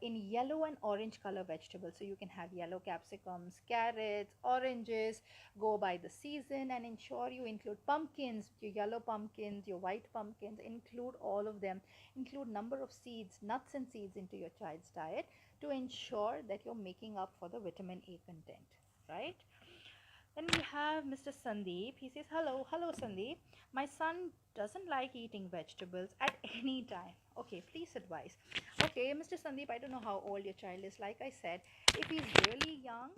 in yellow and orange color vegetables. So you can have yellow capsicums, carrots, oranges. Go by the season and ensure you include pumpkins, your yellow pumpkins, your white pumpkins. Include all of them. Include number of seeds, nuts and seeds into your child's diet to ensure that you're making up for the vitamin A content, right? Then we have Mr. Sandeep. He says, hello, hello Sandeep. My son doesn't like eating vegetables at any time. Okay, please advise. Okay, Mr. Sandeep, I don't know how old your child is. Like I said, if he's really young,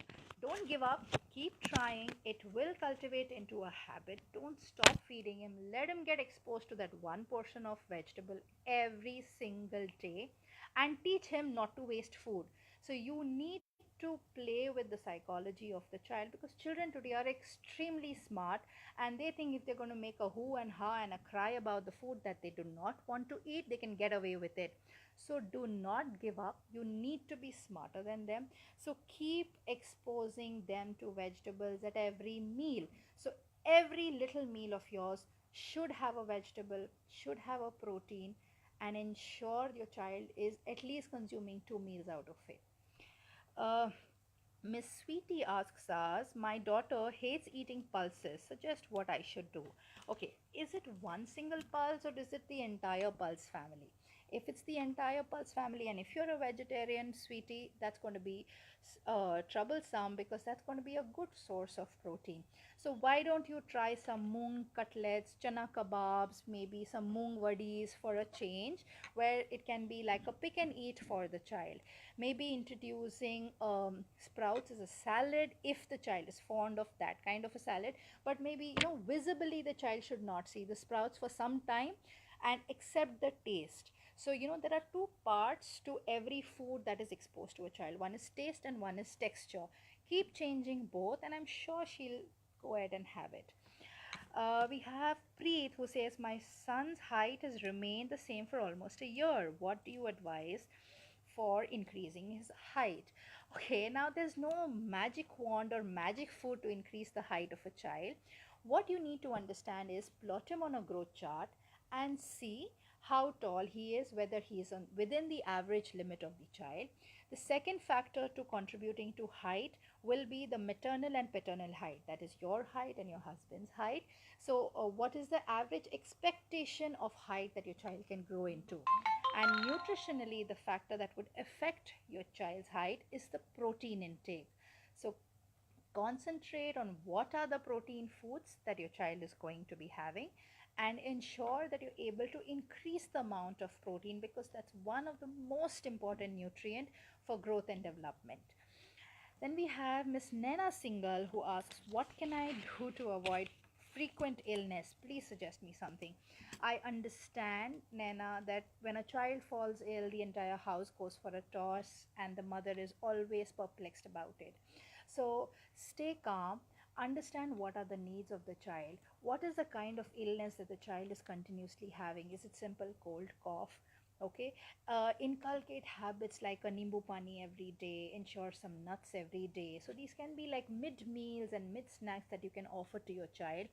don't give up. Keep trying. It will cultivate into a habit. Don't stop feeding him. Let him get exposed to that one portion of vegetable every single day and teach him not to waste food. So you need to play with the psychology of the child, because children today are extremely smart and they think if they're going to make a hoo and ha and a cry about the food that they do not want to eat, they can get away with it. So do not give up. You need to be smarter than them. So keep exposing them to vegetables at every meal. So every little meal of yours should have a vegetable, should have a protein, and ensure your child is at least consuming 2 meals out of it. uh, Miss Sweetie asks us, my daughter hates eating pulses. Suggest what I should do. Okay, is it one single pulse or is it the entire pulse family? If it's the entire pulse family, and if you're a vegetarian, sweetie, that's going to be troublesome, because that's going to be a good source of protein. So why don't you try some moong cutlets, chana kebabs, maybe some moong vadis for a change, where it can be like a pick and eat for the child. Maybe introducing sprouts as a salad if the child is fond of that kind of a salad, but maybe, visibly the child should not see the sprouts for some time and accept the taste. So there are two parts to every food that is exposed to a child. One is taste and one is texture. Keep changing both and I'm sure she'll go ahead and have it. We have Preet who says, my son's height has remained the same for almost a year. What do you advise for increasing his height? Okay, now there's no magic wand or magic food to increase the height of a child. What you need to understand is plot him on a growth chart and see how tall he is, whether he is within the average limit of the child. The second factor to contributing to height will be the maternal and paternal height, that is your height and your husband's height. So what is the average expectation of height that your child can grow into? And nutritionally, the factor that would affect your child's height is the protein intake. So concentrate on what are the protein foods that your child is going to be having and ensure that you're able to increase the amount of protein, because that's one of the most important nutrient for growth and development. Then we have Miss Nena Singhal who asks, what can I do to avoid frequent illness? Please suggest me something. I understand, Nena, that when a child falls ill, the entire house goes for a toss and the mother is always perplexed about it. So stay calm, understand what are the needs of the child. What is the kind of illness that the child is continuously having? Is it simple cold, cough? Okay, inculcate habits like a nimbu pani every day, ensure some nuts every day. So these can be like mid meals and mid snacks that you can offer to your child.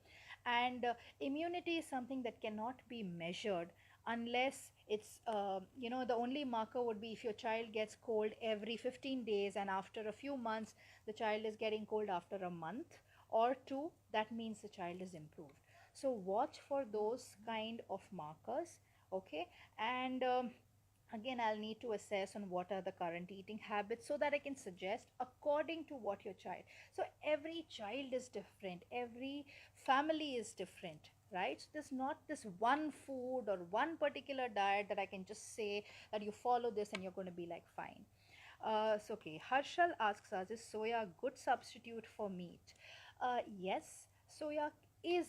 And immunity is something that cannot be measured unless it's the only marker would be if your child gets cold every 15 days and after a few months the child is getting cold after a month or two, that means the child is improved. So watch for those kind of markers. Okay, and again I'll need to assess on what are the current eating habits so that I can suggest according to what your child. So every child is different, every family is different, right? So there's not this one food or one particular diet that I can just say that you follow this and you're going to be like fine. So okay, Harshal asks us, is soya a good substitute for meat? Yes, soya is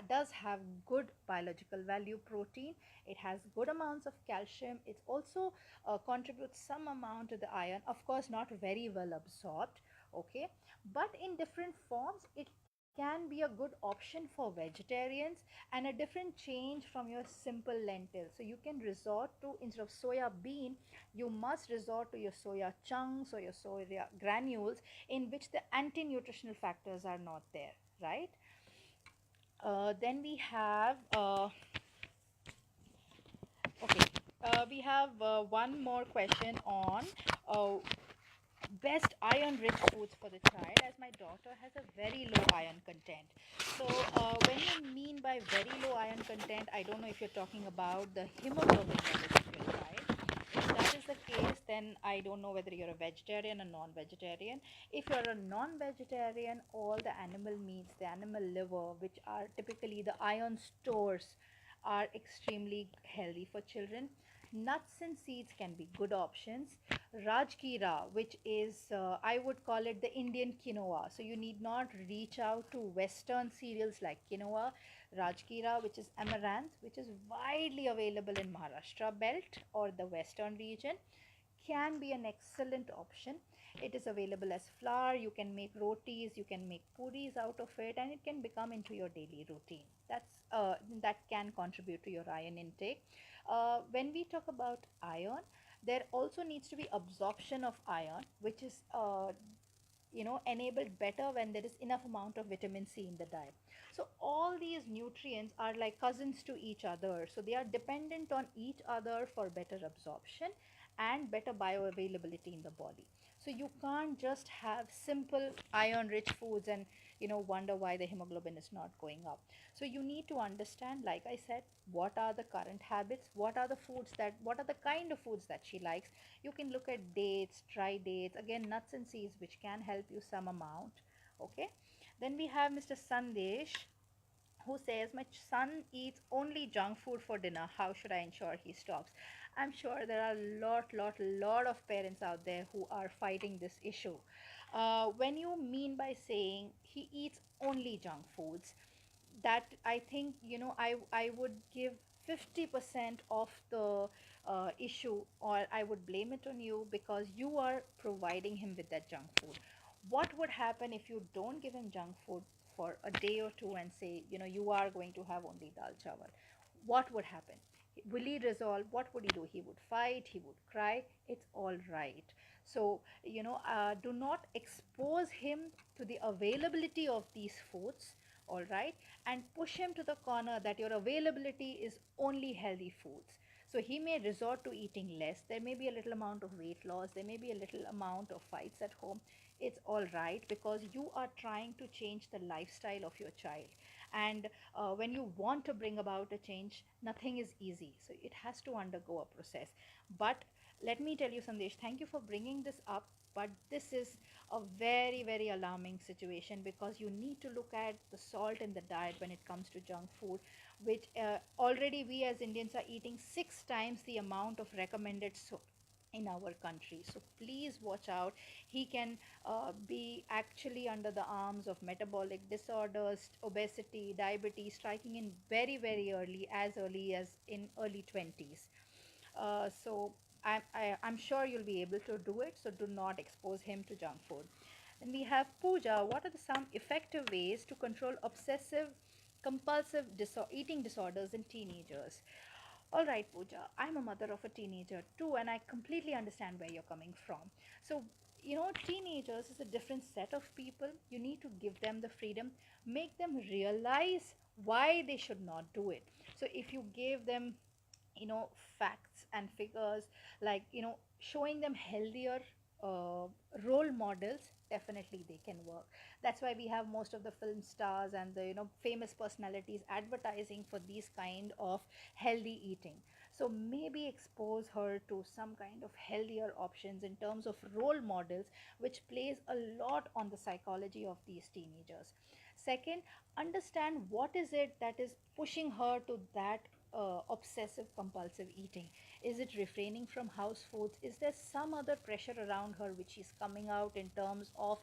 does have good biological value protein. It has good amounts of calcium. It also contributes some amount to the iron, of course not very well absorbed. Okay, but in different forms it can be a good option for vegetarians and a different change from your simple lentil. So you can resort to, instead of soya bean, you must resort to your soya chunks or your soya granules in which the anti-nutritional factors are not there, right? Then we have okay, We have one more question on uh, best iron rich foods for the child, as my daughter has a very low iron content. So when you mean by very low iron content, I don't know if you're talking about the hemoglobin levels of your child. If that is the case, then I don't know whether you're a vegetarian or non-vegetarian. If you're a non-vegetarian, all the animal meats, the animal liver, which are typically the iron stores, are extremely healthy for children. Nuts and seeds can be good options. Rajgira, which is, I would call it the Indian quinoa. So you need not reach out to Western cereals like quinoa. Rajgira, which is amaranth, which is widely available in Maharashtra belt or the Western region, can be an excellent option. It is available as flour. You can make rotis, you can make puris out of it, and it can become into your daily routine. That can contribute to your iron intake. When we talk about iron, there also needs to be absorption of iron, which is enabled better when there is enough amount of vitamin C in the diet. So all these nutrients are like cousins to each other, so they are dependent on each other for better absorption and better bioavailability in the body. So you can't just have simple iron rich foods and wonder why the hemoglobin is not going up. So you need to understand, like I said, what are the current habits, what are the kind of foods that she likes. You can look at dates, dry dates, again nuts and seeds, which can help you some amount. Okay. Then we have Mr. Sandesh, who says, my son eats only junk food for dinner. How should I ensure he stops? I'm sure there are lot of parents out there who are fighting this issue. When you mean by saying he eats only junk foods, that I think I would give 50% of the issue, or I would blame it on you, because you are providing him with that junk food. What would happen if you don't give him junk food for a day or two and say, you are going to have only dal chawal? What would happen? Will he resolve? What would he do? He would fight, he would cry. It's all right. So do not expose him to the availability of these foods, all right, and push him to the corner that your availability is only healthy foods. So he may resort to eating less. There may be a little amount of weight loss, there may be a little amount of fights at home. It's all right, because you are trying to change the lifestyle of your child. And when you want to bring about a change, nothing is easy, so it has to undergo a process. But let me tell you, Sandesh, thank you for bringing this up. But this is a very, very alarming situation, because you need to look at the salt in the diet when it comes to junk food, which already we as Indians are eating 6 times the amount of recommended in our country. So please watch out. He can be actually under the arms of metabolic disorders, obesity, diabetes, striking in very, very early, as early as in early 20s. So I'm sure you'll be able to do it. So do not expose him to junk food. Then we have Pooja. What are some effective ways to control obsessive compulsive eating disorders in teenagers? All right, Pooja, I'm a mother of a teenager too, and I completely understand where you're coming from. So, teenagers is a different set of people. You need to give them the freedom, make them realize why they should not do it. So, if you gave them facts and figures, like showing them healthier uh, role models, definitely they can work. That's why we have most of the film stars and the famous personalities advertising for these kind of healthy eating. So maybe expose her to some kind of healthier options in terms of role models, which plays a lot on the psychology of these teenagers. Second, understand what is it that is pushing her to that obsessive compulsive eating. Is it refraining from house foods? Is there some other pressure around her which is coming out in terms of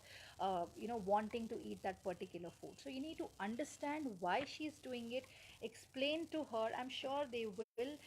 wanting to eat that particular food? So you need to understand why she's doing it, explain to her. I'm sure they will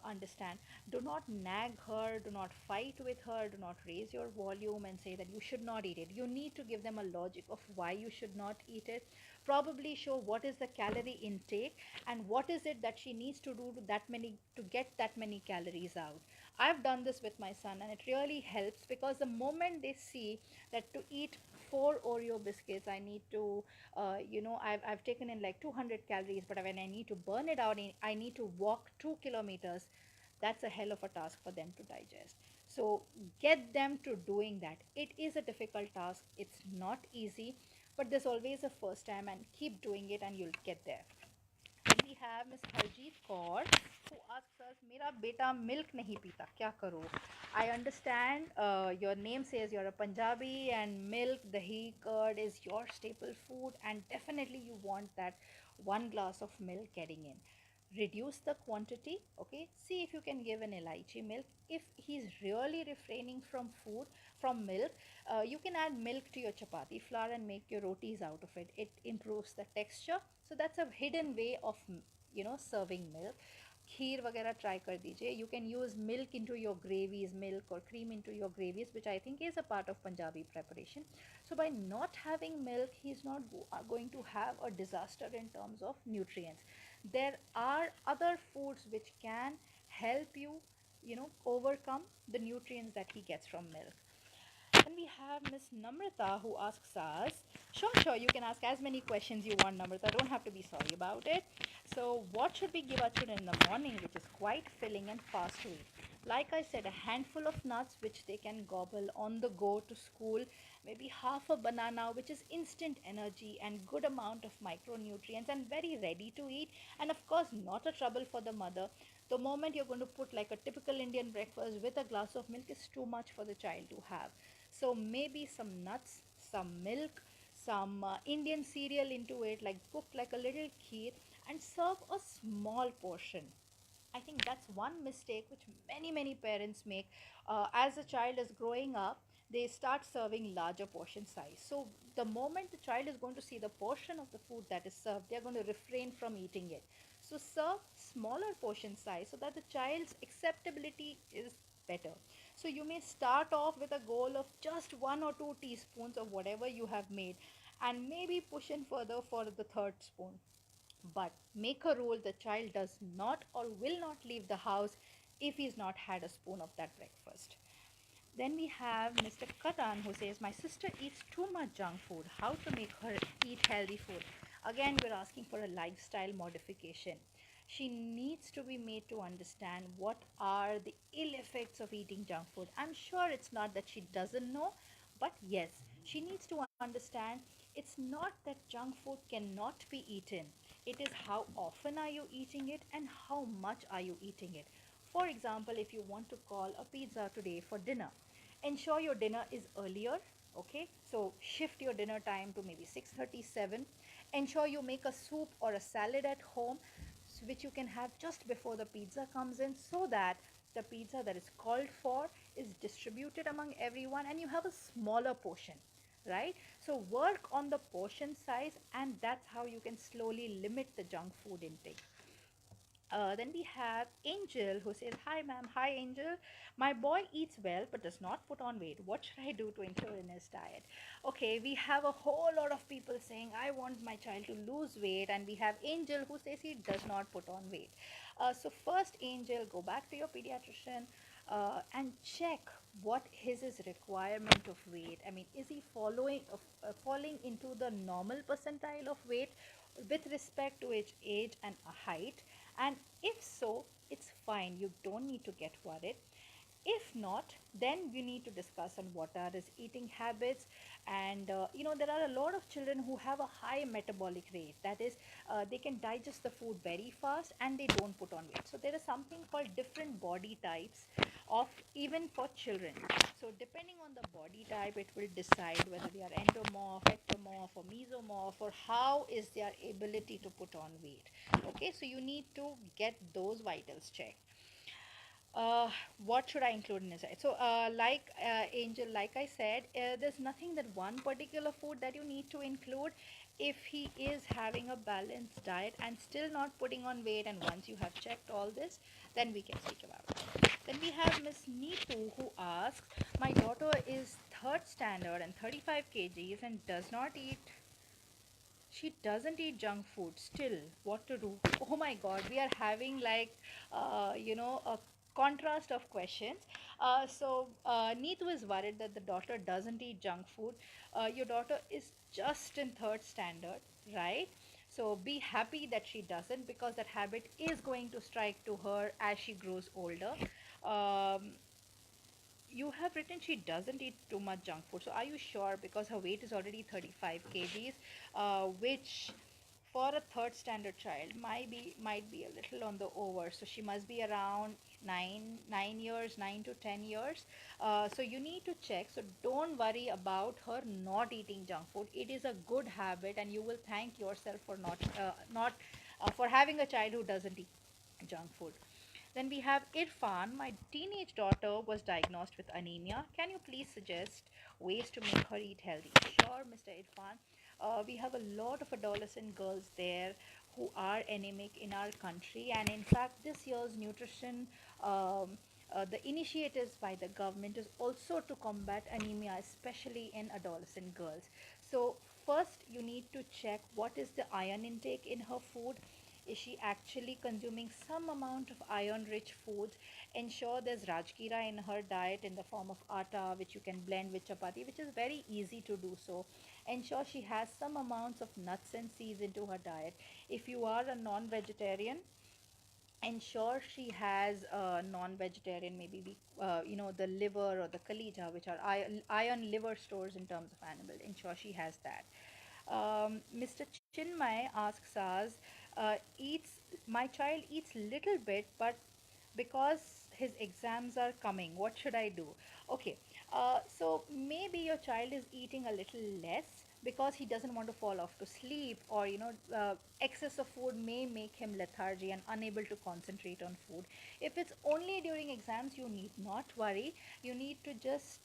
understand. Do not nag her, do not fight with her, do not raise your volume and say that you should not eat it. You need to give them a logic of why you should not eat it. Probably show what is the calorie intake and what is it that she needs to do to get that many calories out. I've done this with my son, and it really helps, because the moment they see that to eat 4 Oreo biscuits, I need to I've taken in like 200 calories, but when I need to burn it out, I need to walk 2 kilometers. that's a hell of a task for them to digest. So get them to doing that. It is a difficult task, it's not easy, but there's always a first time, and keep doing it and you'll get there. Then we have Miss Harjeet Kaur, who asks us, "मेरा बेटा milk नहीं पीता, क्या करो?" I understand your name says you're a Punjabi and milk, dahi, curd is your staple food, and definitely you want that one glass of milk getting in. Reduce the quantity, okay? See if you can give an elaichi milk. If he's really refraining from food, from milk, you can add milk to your chapati flour and make your rotis out of it. It improves the texture. So that's a hidden way of serving milk. Kheer वगैरह try कर दीजिए. You can use milk into your gravies, milk or cream into your gravies, which I think is a part of Punjabi preparation. So by not having milk, he's not going to have a disaster in terms of nutrients. There are other foods which can help you, overcome the nutrients that he gets from milk. Then we have Miss Namrata, who asks us, sure, you can ask as many questions you want, Namrata. Don't have to be sorry about it. So, what should we give our children in the morning, which is quite filling and fast to eat? Like I said, a handful of nuts, which they can gobble on the go to school. Maybe half a banana, which is instant energy and good amount of micronutrients and very ready to eat. And of course, not a trouble for the mother. The moment you're going to put like a typical Indian breakfast with a glass of milk is too much for the child to have. So maybe some nuts, some milk, some Indian cereal into it, like cook like a little kheer, and serve a small portion. I think that's one mistake which many parents make. As a child is growing up, they start serving larger portion size. So the moment the child is going to see the portion of the food that is served, they are going to refrain from eating it. So serve smaller portion size so that the child's acceptability is better. So you may start off with a goal of just 1 or 2 teaspoons of whatever you have made, and maybe push in further for the third spoon. But make a rule: the child does not or will not leave the house if he's not had a spoon of that breakfast. Then we have Mr. Karan, who says, "My sister eats too much junk food. How to make her eat healthy food?" Again, we're asking for a lifestyle modification. She needs to be made to understand what are the ill effects of eating junk food. I'm sure it's not that she doesn't know, but yes, she needs to understand it's not that junk food cannot be eaten. It is how often are you eating it and how much are you eating it. For example, if you want to call a pizza today for dinner, ensure your dinner is earlier. Okay, so shift your dinner time to maybe 6:37. Ensure you make a soup or a salad at home, which you can have just before the pizza comes in, so that the pizza that is called for is distributed among everyone and you have a smaller portion, right? So work on the portion size, and that's how you can slowly limit the junk food intake. Then we have Angel, who says, "Hi, ma'am. Hi, Angel. My boy eats well but does not put on weight. What should I do to include in his diet?" Okay, we have a whole lot of people saying, "I want my child to lose weight," and we have Angel, who says he does not put on weight. So, first, Angel, go back to your pediatrician and check what his requirement of weight. I mean, is he falling into the normal percentile of weight with respect to its age and height? And if so, it's fine. You don't need to get worried. If not, then we need to discuss on what are his eating habits. And there are a lot of children who have a high metabolic rate. That is, they can digest the food very fast and they don't put on weight. So there is something called different body types of even for children. So depending on the body type, it will decide whether they are endomorph, ectomorph, or mesomorph, or how is their ability to put on weight. Okay, so you need to get those vitals checked. What should I include in his diet? So, Angel, like I said, there's nothing that one particular food that you need to include. If he is having a balanced diet and still not putting on weight, and once you have checked all this, then we can speak about it. Then we have Miss Neetu, who asks, "My daughter is third standard and 35 kgs and does not eat she doesn't eat junk food still. What to do?" Oh my god, we are having like a contrast of questions. Neetu is worried that the daughter doesn't eat junk food. Your daughter is just in third standard, right? So be happy that she doesn't, because that habit is going to strike to her as she grows older. Um, you have written she doesn't eat too much junk food. So are you sure? Because her weight is already 35 kgs, which for a third standard child might be a little on the over. So she must be around 9 years, 9 to 10 years. So you need to check. So don't worry about her not eating junk food. It is a good habit, and you will thank yourself for not for having a child who doesn't eat junk food. Then we have Irfan. My teenage daughter was diagnosed with anemia. Can you please suggest ways to make her eat healthy? Sure, Mr. Irfan. We have a lot of adolescent girls there who are anemic in our country, and in fact, this year's nutrition. The initiatives by the government is also to combat anemia, especially in adolescent girls. So, first, you need to check what is the iron intake in her food. Is she actually consuming some amount of iron rich foods? Ensure there's rajgira in her diet in the form of atta, which you can blend with chapati, which is very easy to do so. Ensure she has some amounts of nuts and seeds into her diet. If you are a non vegetarian, ensure she has non-vegetarian, maybe the liver or the kalija, which are iron liver stores in terms of animal. Ensure she has that. Mr. Chinmay asks us, eats my child eats little bit, but because his exams are coming, what should I do? Okay, so maybe your child is eating a little less because he doesn't want to fall off to sleep, or excess of food may make him lethargy and unable to concentrate on food. If it's only during exams, you need not worry. You need to just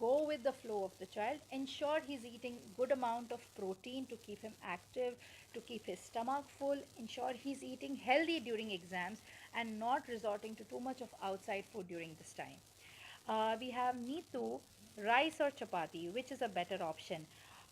go with the flow of the child. Ensure he's eating good amount of protein to keep him active, to keep his stomach full. Ensure he's eating healthy during exams and not resorting to too much of outside food during this time. We have Neetu, rice or chapati, which is a better option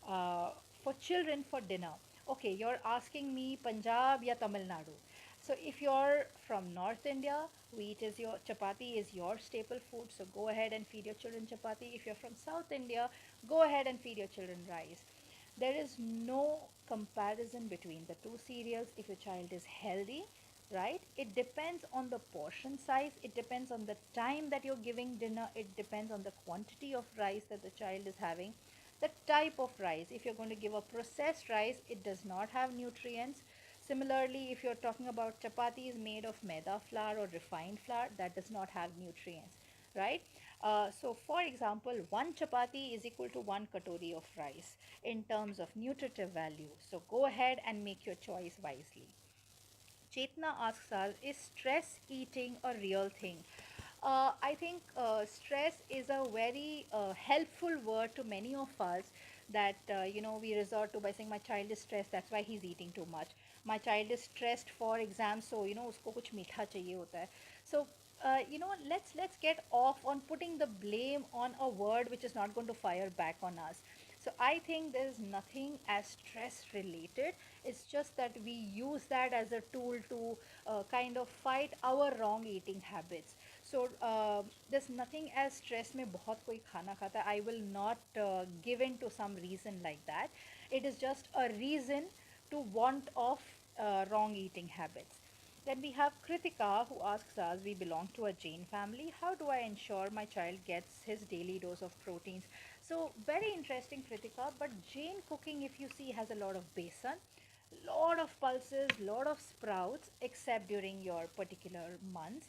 uh, for children for dinner? Okay, you're asking me Punjab ya Tamil Nadu. So if you're from North India, wheat is your chapati is your staple food. So go ahead and feed your children chapati. If you're from South India, go ahead and feed your children rice. There is no comparison between the two cereals if your child is healthy, right? It depends on the portion size, it depends on the time that you're giving dinner, it depends on the quantity of rice that the child is having, the type of rice. If you're going to give a processed rice, it does not have nutrients. Similarly, if you're talking about chapatis made of maida flour or refined flour, that does not have nutrients, right? So, for example, one chapati is equal to one katori of rice in terms of nutritive value. So, go ahead and make your choice wisely. Chetna asks us, is stress eating a real thing? I think stress is a very helpful word to many of us, that we resort to by saying my child is stressed, that's why he's eating too much. My child is stressed for exams, so usko kuch meetha chahiye hota hai. So let's get off on putting the blame on a word which is not going to fire back on us. So I think there's nothing as stress related. It's just that we use that as a tool to kind of fight our wrong eating habits. So there's nothing as stress में बहुत कोई खाना खाता है. I will not give in to some reason like that. It is just a reason to want of wrong eating habits. Then we have Kritika, who asks us, we belong to a Jain family. How do I ensure my child gets his daily dose of proteins? So very interesting, Kritika. But Jain cooking, if you see, has a lot of besan, lot of pulses, lot of sprouts, except during your particular months.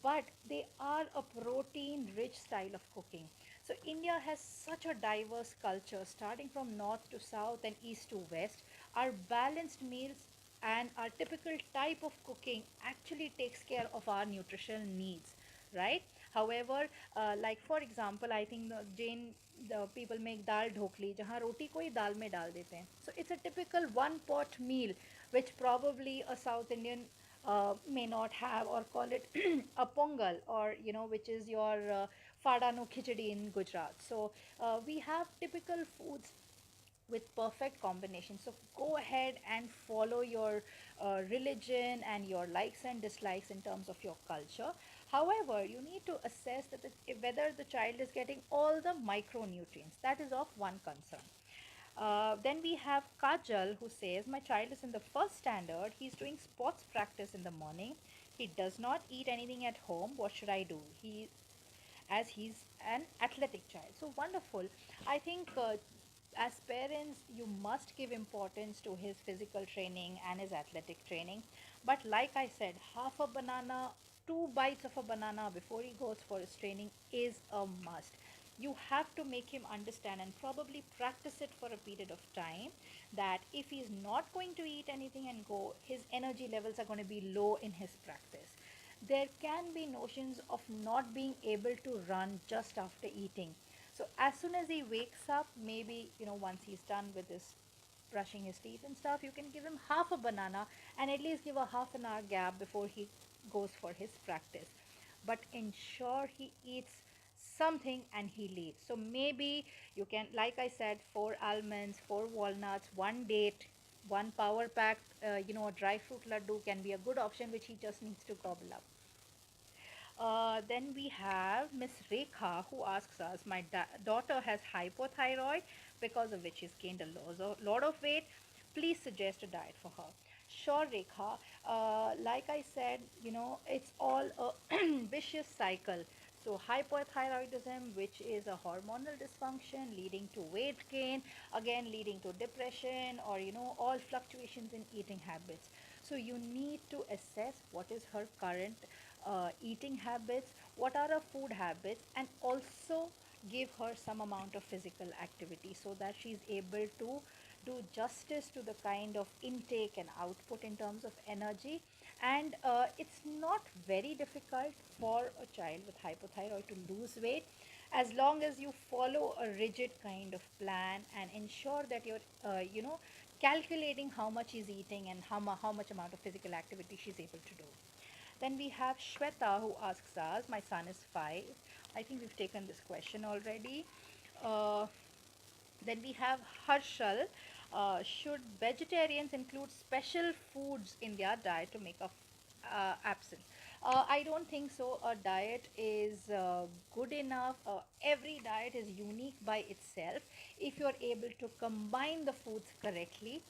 But they are a protein rich style of cooking. So India has such a diverse culture, starting from north to south and east to west. Our balanced meals and our typical type of cooking actually takes care of our nutritional needs, right? However, like for example, I think the people make dal dhokli जहाँ रोटी को ही दाल में डाल देते हैं. So it's a typical one pot meal which probably a South Indian may not have, or call it a pongal, or which is your fada no khichdi in Gujarat. So we have typical foods with perfect combination. So go ahead and follow your religion and your likes and dislikes in terms of your culture. However, you need to assess that whether the child is getting all the micronutrients. That is of one concern. Then we have Kajal who says, my child is in the first standard. He's doing sports practice in the morning. He does not eat anything at home. What should I do? As he's an athletic child. So wonderful. I think as parents, you must give importance to his physical training and his athletic training. But like I said, half a banana, two bites of a banana before he goes for his training is a must. You have to make him understand and probably practice it for a period of time that if he's not going to eat anything and go, his energy levels are going to be low in his practice. There can be notions of not being able to run just after eating. So as soon as he wakes up, maybe once he's done with his brushing his teeth and stuff, you can give him half a banana and at least give a half an hour gap before he goes for his practice. But ensure he eats something and he leaves. So maybe you can, like I said, 4 almonds, 4 walnuts, 1 date, one power pack, a dry fruit laddu can be a good option, which he just needs to gobble up. Then we have Miss Rekha who asks us, my daughter has hypothyroid because of which she's gained a lot of weight. Please suggest a diet for her. Sure, Rekha. Like I said, it's all a vicious cycle. So hypothyroidism, which is a hormonal dysfunction leading to weight gain, again leading to depression or all fluctuations in eating habits. So you need to assess what is her current eating habits, what are her food habits, and also give her some amount of physical activity so that she's able to do justice to the kind of intake and output in terms of energy. And it's not very difficult for a child with hypothyroid to lose weight as long as you follow a rigid kind of plan and ensure that you're calculating how much she's eating and how much amount of physical activity she's able to do. Then we have Shweta who asks us, my son is 5. I think we've taken this question already. Uh, then we have Harshal. Should vegetarians include special foods in their diet to make up absence? I don't think so. A diet is good enough. Every diet is unique by itself if you're able to combine the foods correctly,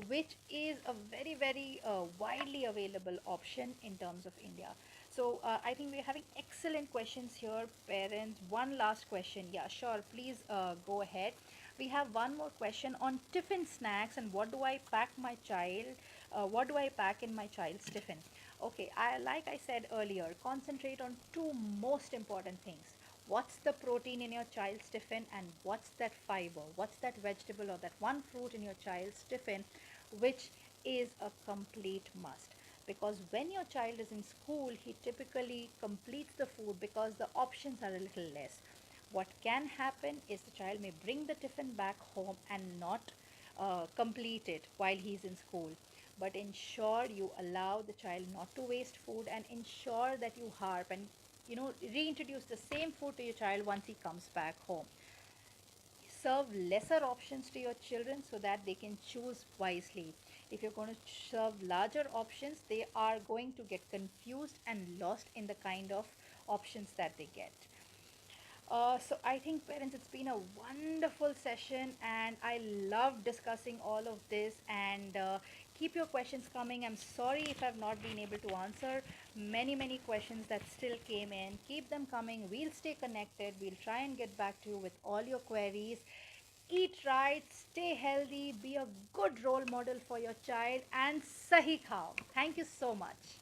which is a very, very widely available option in terms of India. So I think we're having excellent questions here, parents. One last question. Yeah, sure. Please go ahead. We have one more question on tiffin snacks and what do I pack my child? What do I pack in my child's tiffin? Okay, like I said earlier, concentrate on two most important things. What's the protein in your child's tiffin and what's that fiber? What's that vegetable or that one fruit in your child's tiffin, which is a complete must? Because when your child is in school, he typically completes the food because the options are a little less. What can happen is the child may bring the tiffin back home and not complete it while he's in school. But ensure you allow the child not to waste food and ensure that you harp and reintroduce the same food to your child once he comes back home. Serve lesser options to your children so that they can choose wisely. If you're going to serve larger options, they are going to get confused and lost in the kind of options that they get. So I think parents, it's been a wonderful session and I love discussing all of this and keep your questions coming. I'm sorry if I've not been able to answer many questions that still came in. Keep them coming. We'll stay connected. We'll try and get back to you with all your queries. Eat right, stay healthy, be a good role model for your child and Sahi Khao. Thank you so much.